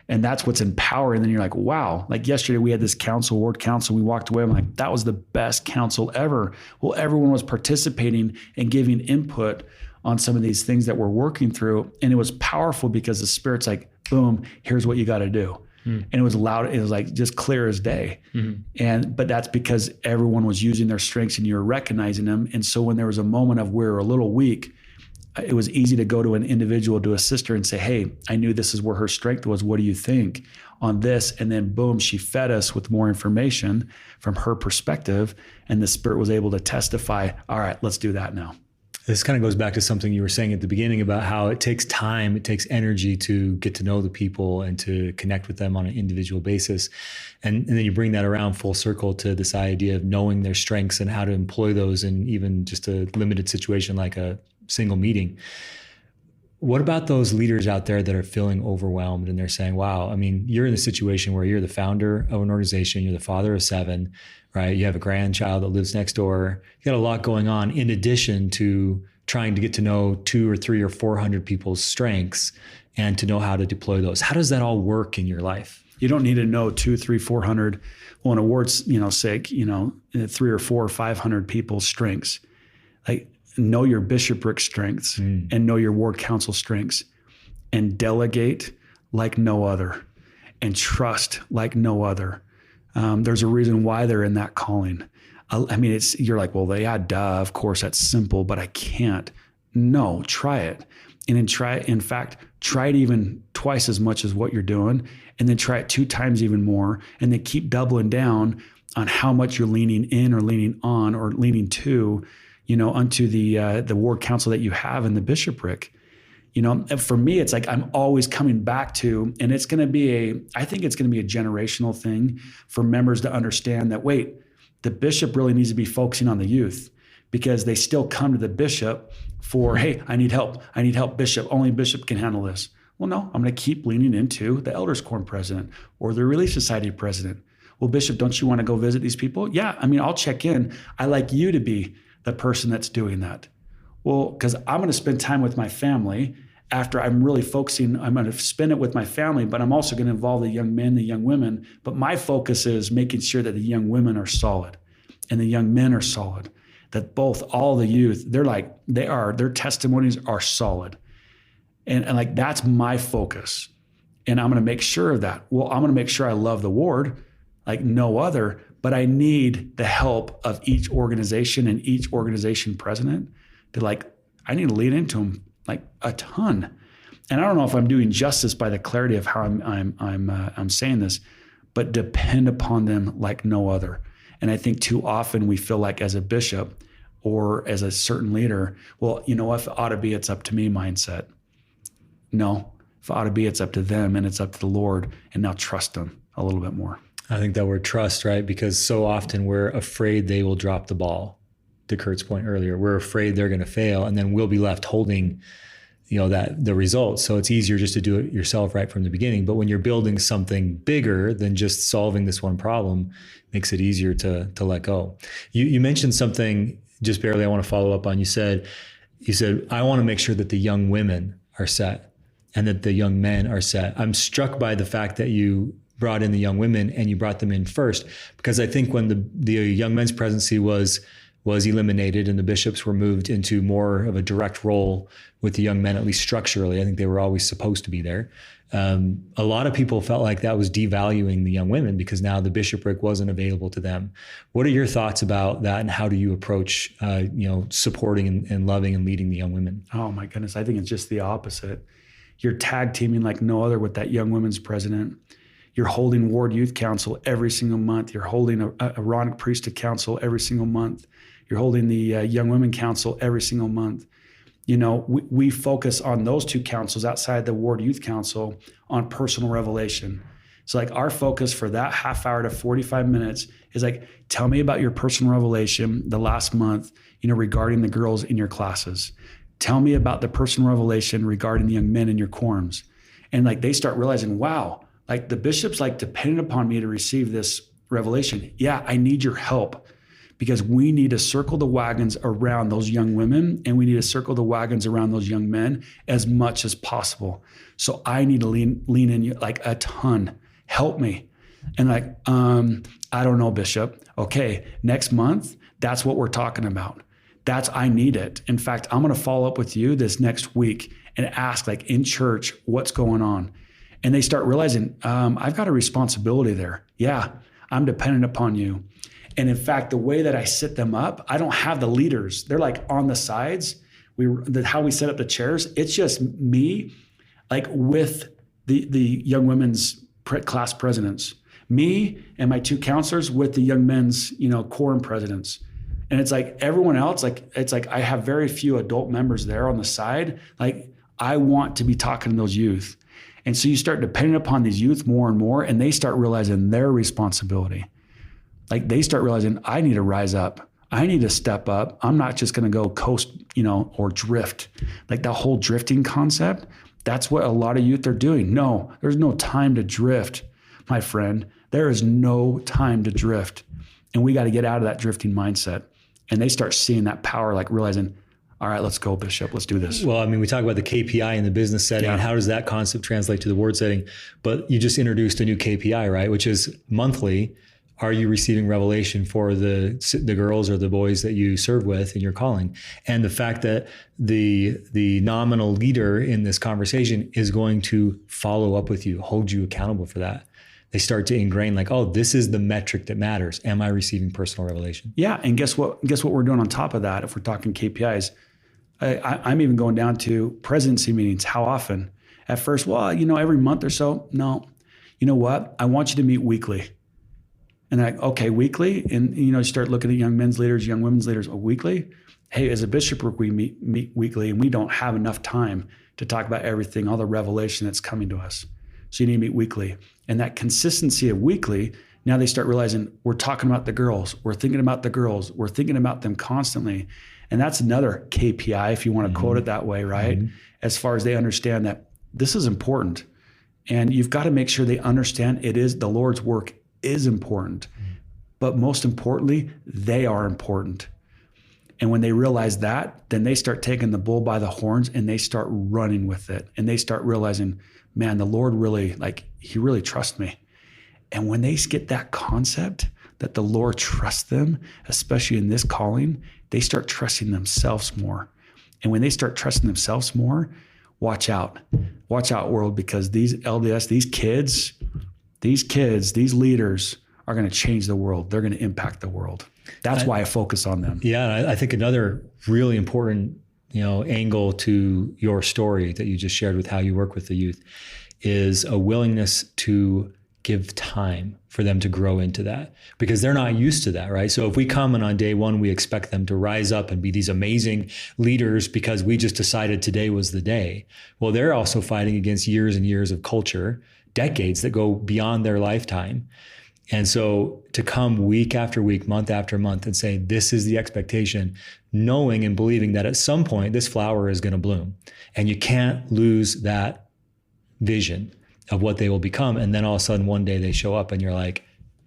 And that's what's empowering. And then you're like, wow, like yesterday we had this ward council. We walked away. I'm like, that was the best council ever. Well, everyone was participating and giving input on some of these things that we're working through. And it was powerful because the Spirit's like, boom, here's what you got to do. And it was loud. It was like just clear as day. But that's because everyone was using their strengths and you're recognizing them. And so when there was a moment of where we're a little weak, it was easy to go to an individual, to a sister and say, hey, I knew this is where her strength was. What do you think on this? And then boom, she fed us with more information from her perspective. And the Spirit was able to testify, all right, let's do that now. This kind of goes back to something you were saying at the beginning about how it takes time, it takes energy to get to know the people and to connect with them on an individual basis. And then you bring that around full circle to this idea of knowing their strengths and how to employ those in even just a limited situation like a single meeting. What about those leaders out there that are feeling overwhelmed and they're saying, wow, I mean, you're in a situation where you're the founder of an organization, you're the father of 7, right? You have a grandchild that lives next door. You got a lot going on in addition to trying to get to know 200 or 300 or 400 people's strengths and to know how to deploy those. How does that all work in your life? You don't need to know 200, 300, 400, well, in awards, sake, 300 or 400 or 500 people's strengths. Like, know your bishopric strengths and know your ward council strengths, and delegate like no other and trust like no other. There's a reason why they're in that calling. I mean, you're like, well, of course that's simple, but I can't. No, try it. And then try it even twice as much as what you're doing, and then try it 2 times even more, and then keep doubling down on how much you're leaning in or leaning on or leaning to, unto the ward council that you have in the bishopric. For me, it's like I'm always coming back to, and it's going to be I think it's going to be a generational thing for members to understand that, wait, the bishop really needs to be focusing on the youth, because they still come to the bishop for, hey, I need help, bishop. Only bishop can handle this. Well, no, I'm going to keep leaning into the elders quorum president or the Relief Society president. Well, bishop, don't you want to go visit these people? Yeah, I mean, I'll check in. I like you to be the person that's doing that. Well, because I'm going to spend time with my family after I'm really focusing. I'm going to spend it with my family, but I'm also going to involve the young men, the young women. But my focus is making sure that the young women are solid and the young men are solid, that all the youth, their testimonies are solid. And like, that's my focus. And I'm going to make sure of that. Well, I'm going to make sure I love the ward like no other, but I need the help of each organization and each organization president I need to lean into them like a ton. And I don't know if I'm doing justice by the clarity of how I'm saying this, but depend upon them like no other. And I think too often we feel like as a bishop or as a certain leader, well, if it ought to be, it's up to me mindset. No, if it ought to be, it's up to them and it's up to the Lord, and now trust them a little bit more. I think that word trust, right? Because so often we're afraid they will drop the ball. To Kurt's point earlier, we're afraid they're going to fail, and then we'll be left holding, the results. So it's easier just to do it yourself right from the beginning. But when you're building something bigger than just solving this one problem, it makes it easier to let go. You mentioned something just barely I want to follow up on. You said, I want to make sure that the young women are set and that the young men are set. I'm struck by the fact that you brought in the young women and you brought them in first, because I think when the young men's presidency was eliminated and the bishops were moved into more of a direct role with the young men, at least structurally, I think they were always supposed to be there. A lot of people felt like that was devaluing the young women because now the bishopric wasn't available to them. What are your thoughts about that, and how do you approach, supporting and loving and leading the young women? Oh my goodness, I think it's just the opposite. You're tag teaming like no other with that young women's president. You're holding ward youth council every single month. You're holding a Aaronic priesthood council every single month. You're holding the young women council every single month. We focus on those 2 councils outside the ward youth council on personal revelation. So like our focus for that half hour to 45 minutes is like, tell me about your personal revelation the last month, regarding the girls in your classes. Tell me about the personal revelation regarding the young men in your quorums. And like, they start realizing, wow, like the bishop's like dependent upon me to receive this revelation. Yeah, I need your help, because we need to circle the wagons around those young women, and we need to circle the wagons around those young men as much as possible. So I need to lean in like a ton. Help me. And like, I don't know, Bishop. Okay, next month, that's what we're talking about. I need it. In fact, I'm going to follow up with you this next week and ask, like, in church, what's going on? And they start realizing, I've got a responsibility there. Yeah, I'm dependent upon you. And in fact, the way that I sit them up, I don't have the leaders. They're like on the sides. How we set up the chairs, it's just me, like with the young women's class presidents, me and my two counselors with the young men's, quorum presidents. And it's like everyone else, it's like I have very few adult members there on the side. Like, I want to be talking to those youth. And so you start depending upon these youth more and more, and they start realizing their responsibility. Like, they start realizing, I need to rise up. I need to step up. I'm not just going to go coast, or drift. Like that whole drifting concept, that's what a lot of youth are doing. No, there's no time to drift, my friend. There is no time to drift. And we got to get out of that drifting mindset. And they start seeing that power, like realizing, all right, let's go, Bishop. Let's do this. Well, I mean, we talk about the KPI in the business setting, and how does that concept translate to the word setting? But you just introduced a new KPI, right? Which is monthly. Are you receiving revelation for the girls or the boys that you serve with in your calling? And the fact that the nominal leader in this conversation is going to follow up with you, hold you accountable for that. They start to ingrain, like, oh, this is the metric that matters. Am I receiving personal revelation? Yeah, and guess what we're doing on top of that? If we're talking KPIs, I'm even going down to presidency meetings. How often? At first, well, every month or so. No, you know what? I want you to meet weekly. And okay, weekly. And, you start looking at young men's leaders, young women's leaders, weekly. Hey, as a bishopric, we meet weekly, and we don't have enough time to talk about everything, all the revelation that's coming to us. So you need to meet weekly. And that consistency of weekly, now they start realizing we're talking about the girls. We're thinking about the girls. We're thinking about them constantly. And that's another KPI, if you want to quote it that way, right? As far as they understand that this is important. And you've got to make sure they understand the Lord's work is important. But most importantly, they are important. And when they realize that, then they start taking the bull by the horns and they start running with it. And they start realizing, man, the Lord really, he really trusts me. And when they get that concept that the Lord trusts them, especially in this calling, they start trusting themselves more. And when they start trusting themselves more, watch out, world, because these LDS, these kids, these leaders are going to change the world. They're going to impact the world. That's why I focus on them. Yeah, I think another really important angle to your story that you just shared with how you work with the youth is a willingness to give time for them to grow into that, because they're not used to that, right? So if we come and on day one, we expect them to rise up and be these amazing leaders because we just decided today was the day. Well, they're also fighting against years and years of culture, decades that go beyond their lifetime. And so to come week after week, month after month and say, this is the expectation, knowing and believing that at some point this flower is going to bloom, and you can't lose that vision of what they will become. And then all of a sudden one day they show up and you're like,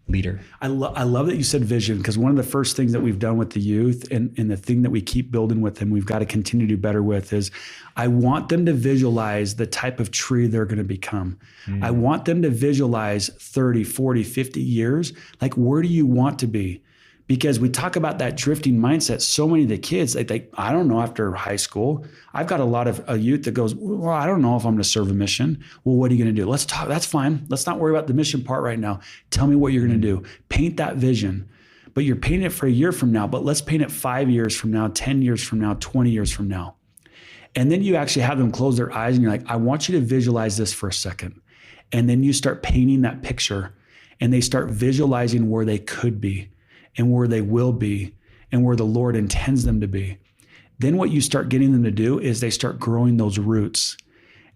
leader. I love that you said vision, because one of the first things that we've done with the youth and the thing that we keep building with them, we've got to continue to do better with, is I want them to visualize the type of tree they're going to become. I want them to visualize 30, 40, 50 years. Like, where do you want to be? Because we talk about that drifting mindset. So many of the kids, I don't know, after high school, I've got a lot of a youth that goes, well, I don't know if I'm going to serve a mission. Well, what are you going to do? Let's talk. That's fine. Let's not worry about the mission part right now. Tell me what you're going to do. Paint that vision. But you're painting it for a year from now, but let's paint it 5 years from now, 10 years from now, 20 years from now. And then you actually have them close their eyes and you're like, I want you to visualize this for a second. And then you start painting that picture and they start visualizing where they could be and where they will be and where the Lord intends them to be. Then what you start getting them to do is they start growing those roots.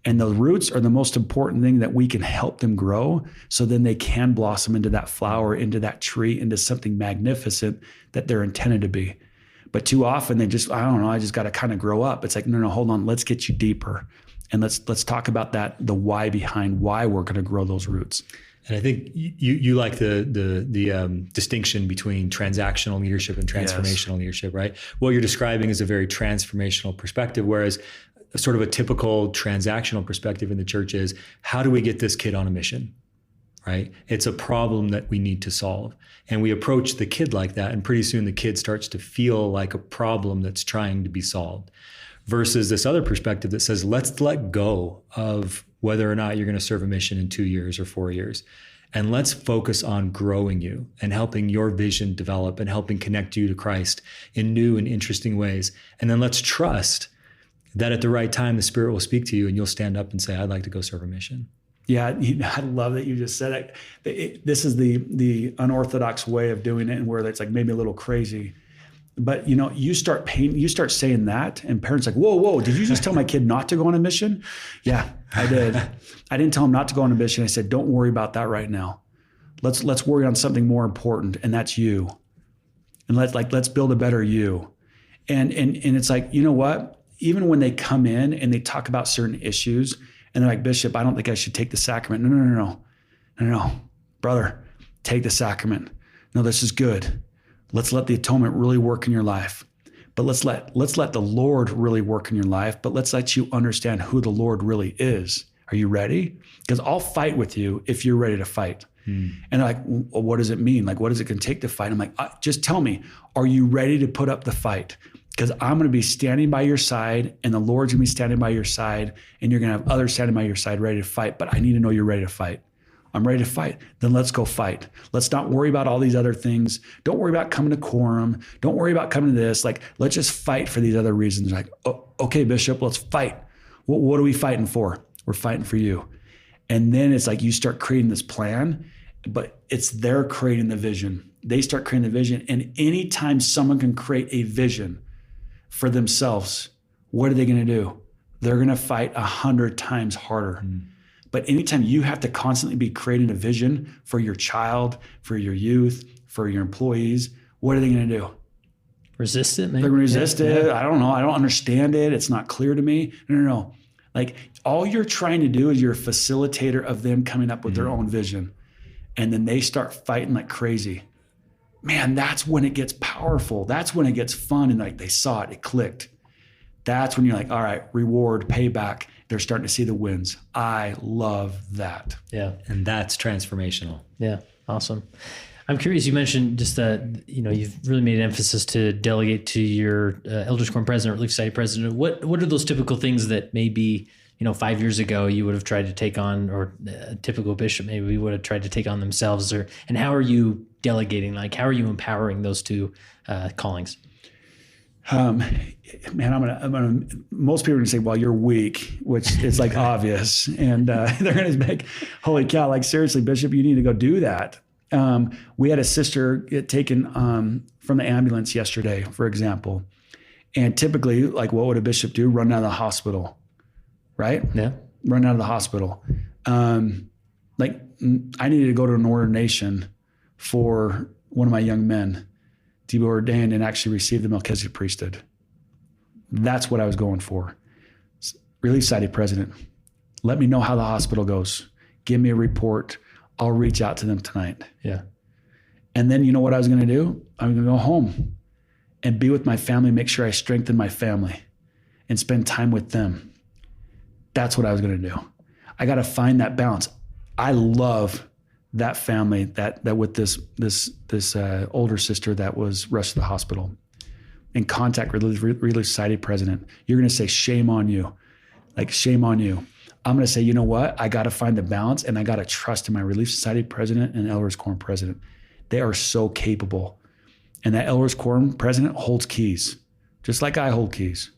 And the roots are the most important thing that we can help them grow, so then they can blossom into that flower, into that tree, into something magnificent that they're intended to be. But too often they just, I don't know, I just got to kind of grow up. It's like, no, hold on, let's get you deeper. And let's talk about that, the why behind why we're going to grow those roots. And I think you like the distinction between transactional leadership and transformational leadership, right? What you're describing is a very transformational perspective, whereas sort of a typical transactional perspective in the church is, how do we get this kid on a mission, right? It's a problem that we need to solve. And we approach the kid like that, and pretty soon the kid starts to feel like a problem that's trying to be solved. Versus this other perspective that says, let's let go of whether or not you're going to serve a mission in 2 years or 4 years. And let's focus on growing you and helping your vision develop and helping connect you to Christ in new and interesting ways. And then let's trust that at the right time, the Spirit will speak to you and you'll stand up and say, I'd like to go serve a mission. Yeah, I love that you just said it. This is the unorthodox way of doing it, and where it's like maybe a little crazy. But you start saying that, and parents are like, whoa, did you just tell my kid not to go on a mission? Yeah, I did. I didn't tell him not to go on a mission. I said, don't worry about that right now. Let's worry on something more important, and that's you. And let's build a better you. And it's like, you know what? Even when they come in and they talk about certain issues, and they're like, Bishop, I don't think I should take the sacrament. No, brother, take the sacrament. No, this is good. Let's let the atonement really work in your life. But let's let the Lord really work in your life. But let's let you understand who the Lord really is. Are you ready? Because I'll fight with you if you're ready to fight. And they're like, well, what does it mean? Like, what is it going to take to fight? I'm like, just tell me, are you ready to put up the fight? Because I'm going to be standing by your side, and the Lord's going to be standing by your side, and you're going to have others standing by your side ready to fight. But I need to know you're ready to fight. I'm ready to fight. Then let's go fight. Let's not worry about all these other things. Don't worry about coming to quorum. Don't worry about coming to this. Like, let's just fight for these other reasons. Like, oh, okay, Bishop, let's fight. What are we fighting for? We're fighting for you. And then it's like you start creating this plan, but it's they're creating the vision. They start creating the vision. And anytime someone can create a vision for themselves, what are they going to do? They're going to fight 100 times harder. But anytime you have to constantly be creating a vision for your child, for your youth, for your employees, what are they going to do? Resist it, maybe? They're going to resist it. I don't know. I don't understand it. It's not clear to me. No. Like, all you're trying to do is you're a facilitator of them coming up with their own vision. And then they start fighting like crazy. Man, that's when it gets powerful. That's when it gets fun. And like, they saw it, it clicked. That's when you're like, all right, reward, payback. They're starting to see the wins. I love that. Yeah. And that's transformational. Yeah. Awesome. I'm curious, you mentioned just that, you've really made an emphasis to delegate to your elders quorum president or relief society president. What are those typical things that maybe, 5 years ago you would have tried to take on, or a typical bishop maybe would have tried to take on themselves, and how are you delegating? Like, how are you empowering those two callings? Man, I'm gonna. Most people are gonna say, "Well, you're weak," which is like obvious, and they're gonna be like, "Holy cow! Like, seriously, Bishop, you need to go do that." We had a sister get taken from the ambulance yesterday, for example, and typically, like, what would a bishop do? Run out of the hospital, right? Yeah, run out of the hospital. Like, I needed to go to an ordination for one of my young men to be ordained and actually receive the Melchizedek priesthood. That's what I was going for. Relief Society president, let me know how the hospital goes. Give me a report. I'll reach out to them tonight. Yeah. And then you know what I was going to do? I'm going to go home and be with my family, make sure I strengthen my family and spend time with them. That's what I was going to do. I got to find that balance. I love that family that with this older sister that was rushed to the hospital. In contact with the Relief Society president, you're going to say, shame on you. Like, shame on you. I'm going to say, you know what? I got to find the balance, and I got to trust in my Relief Society president and elders quorum president. They are so capable. And that elders quorum president holds keys, just like I hold keys.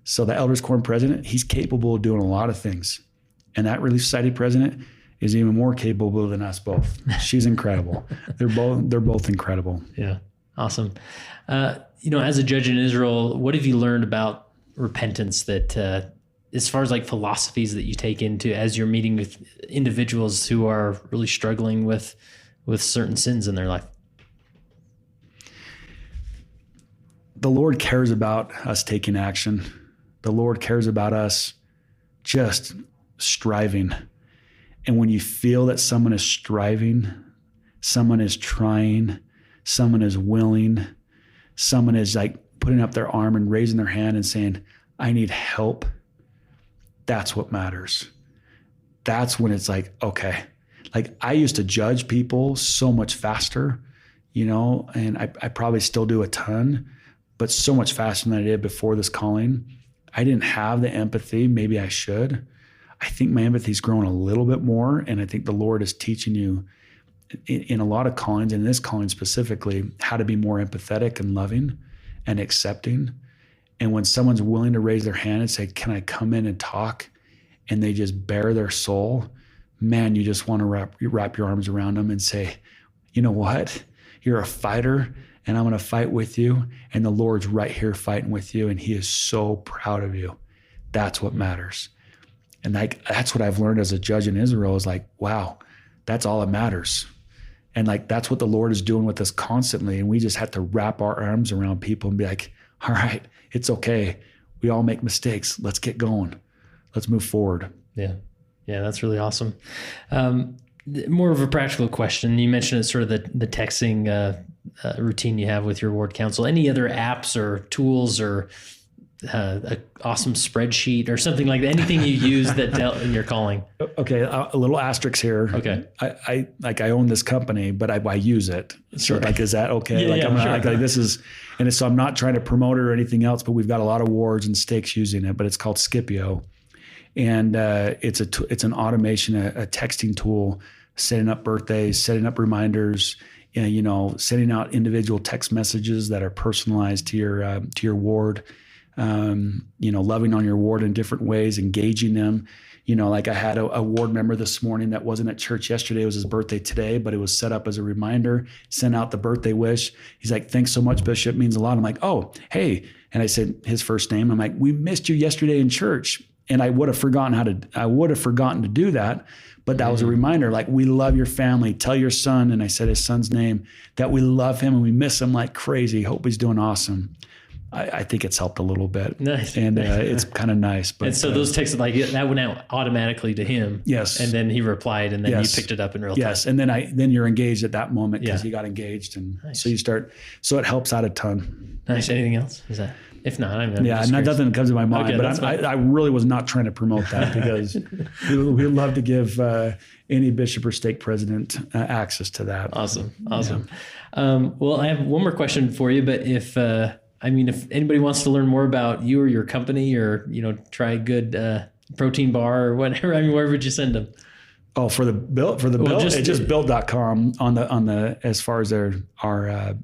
So the elders quorum president, he's capable of doing a lot of things. And that Relief Society president is even more capable than us both. She's incredible. They're both incredible. Yeah. Awesome. As a judge in Israel, what have you learned about repentance that, as far as like philosophies that you take into as you're meeting with individuals who are really struggling with certain sins in their life? The Lord cares about us taking action. The Lord cares about us just striving. And when you feel that someone is striving, someone is trying, someone is willing, someone is like putting up their arm and raising their hand and saying, I need help, that's what matters. That's when it's like, okay. Like I used to judge people so much faster, and I probably still do a ton, but so much faster than I did before this calling. I didn't have the empathy. Maybe I should. I think my empathy's grown a little bit more. And I think the Lord is teaching you in a lot of callings, and in this calling specifically, how to be more empathetic and loving and accepting. And when someone's willing to raise their hand and say, can I come in and talk? And they just bare their soul, man, you just want to wrap your arms around them and say, you know what? You're a fighter, and I'm going to fight with you. And the Lord's right here fighting with you. And he is so proud of you. That's what matters. And that's what I've learned as a judge in Israel is like, wow, that's all that matters. And like, that's what the Lord is doing with us constantly. And we just have to wrap our arms around people and be like, all right, it's okay. We all make mistakes. Let's get going. Let's move forward. Yeah. Yeah. That's really awesome. More of a practical question. You mentioned it's sort of the texting routine you have with your ward council. Any other apps or tools or an awesome spreadsheet or something like that? Anything you use that dealt in your calling? Okay, a little asterisk here. Okay, I own this company, but I use it. So sure. is that okay? Yeah, I'm sure. like this is, and so I'm not trying to promote it or anything else, but we've got a lot of wards and stakes using it. But it's called Skipio, and it's an automation, a texting tool, setting up birthdays, setting up reminders. Sending out individual text messages that are personalized to your ward. Loving on your ward in different ways, engaging them. Like I had a ward member this morning that wasn't at church yesterday. It was his birthday today, but it was set up as a reminder, sent out the birthday wish. He's like, thanks so much, Bishop, means a lot. I'm like, oh, hey. And I said his first name. I'm like, we missed you yesterday in church. And I would have forgotten to do that. But that was a reminder, like, we love your family. Tell your son, and I said his son's name, that we love him and we miss him like crazy. Hope he's doing awesome. I think it's helped a little bit. Nice. And it's kind of nice. But, and so those texts, like that went out automatically to him. Yes. And then he replied, and then you picked it up in real time. Yes. And then you're engaged at that moment because you got engaged. And so you start, so it helps out a ton. Nice. Anything else? Is that? If not, I'm nothing comes to my mind, okay, but I really was not trying to promote that because we love to give any bishop or stake president access to that. Awesome. Well, I have one more question for you, but if anybody wants to learn more about you or your company or, try a good protein bar or whatever, where would you send them? Oh, for the build, it's just build.com on the, as far as our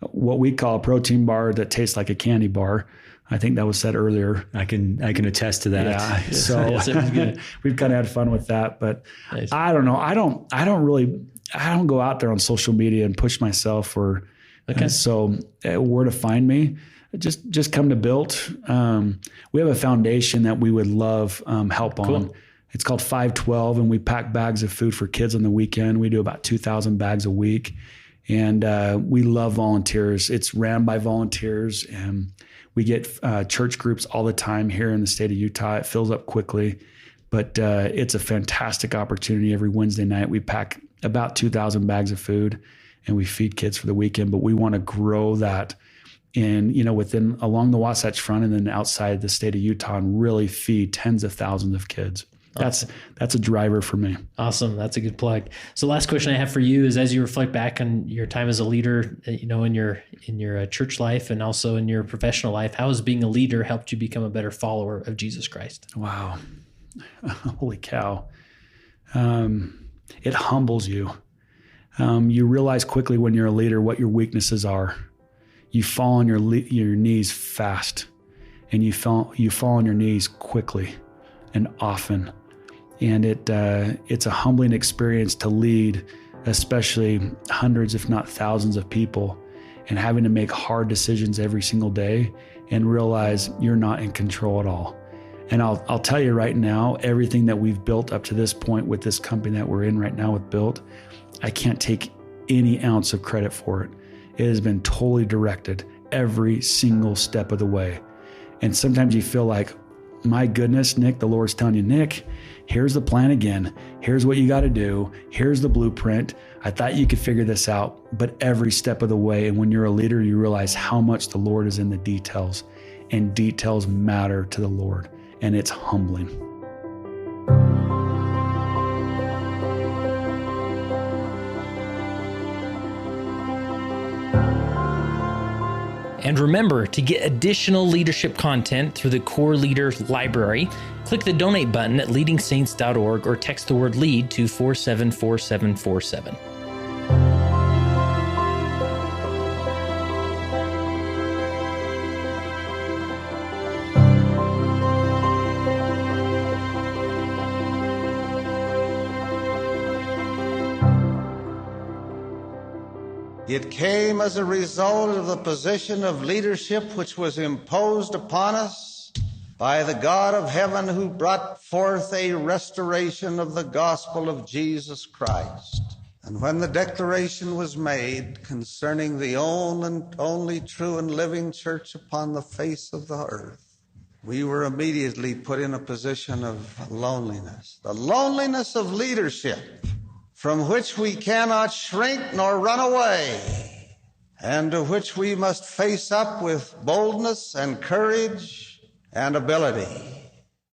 what we call a protein bar that tastes like a candy bar. I think that was said earlier. I can attest to that. Yeah. So yes, it was good. We've kind of had fun with that, but nice. I don't know. I don't go out there on social media and push myself or, so where to find me, just come to Built. We have a foundation that we would love help on. Cool. It's called 512, and we pack bags of food for kids on the weekend. We do about 2,000 bags a week. And we love volunteers. It's ran by volunteers, and we get church groups all the time here in the state of Utah. It fills up quickly, but it's a fantastic opportunity. Every Wednesday night, we pack about 2,000 bags of food, and we feed kids for the weekend. But we want to grow that in, along the Wasatch Front and then outside the state of Utah, and really feed tens of thousands of kids. That's a driver for me. Awesome. That's a good plug. So last question I have for you is, as you reflect back on your time as a leader, in your church life and also in your professional life, how has being a leader helped you become a better follower of Jesus Christ? Wow. Holy cow. It humbles you. You realize quickly when you're a leader what your weaknesses are. You fall on your knees fast, and you fall on your knees quickly and often. And it's a humbling experience to lead, especially hundreds, if not thousands of people, and having to make hard decisions every single day and realize you're not in control at all. And I'll tell you right now, everything that we've built up to this point with this company that we're in right now with Built, I can't take any ounce of credit for it. It has been totally directed every single step of the way. And sometimes you feel like, my goodness, Nick, the Lord's telling you, Nick, here's the plan again. Here's what you got to do. Here's the blueprint. I thought you could figure this out, but every step of the way. And when you're a leader, you realize how much the Lord is in the details, and details matter to the Lord, and it's humbling. And remember, to get additional leadership content through the Core Leader Library, click the donate button at leadingsaints.org or text the word LEAD to 474747. It came as a result of the position of leadership which was imposed upon us by the God of heaven, who brought forth a restoration of the gospel of Jesus Christ. And when the declaration was made concerning the only true and living church upon the face of the earth, we were immediately put in a position of loneliness, the loneliness of leadership, from which we cannot shrink nor run away, and to which we must face up with boldness and courage and ability.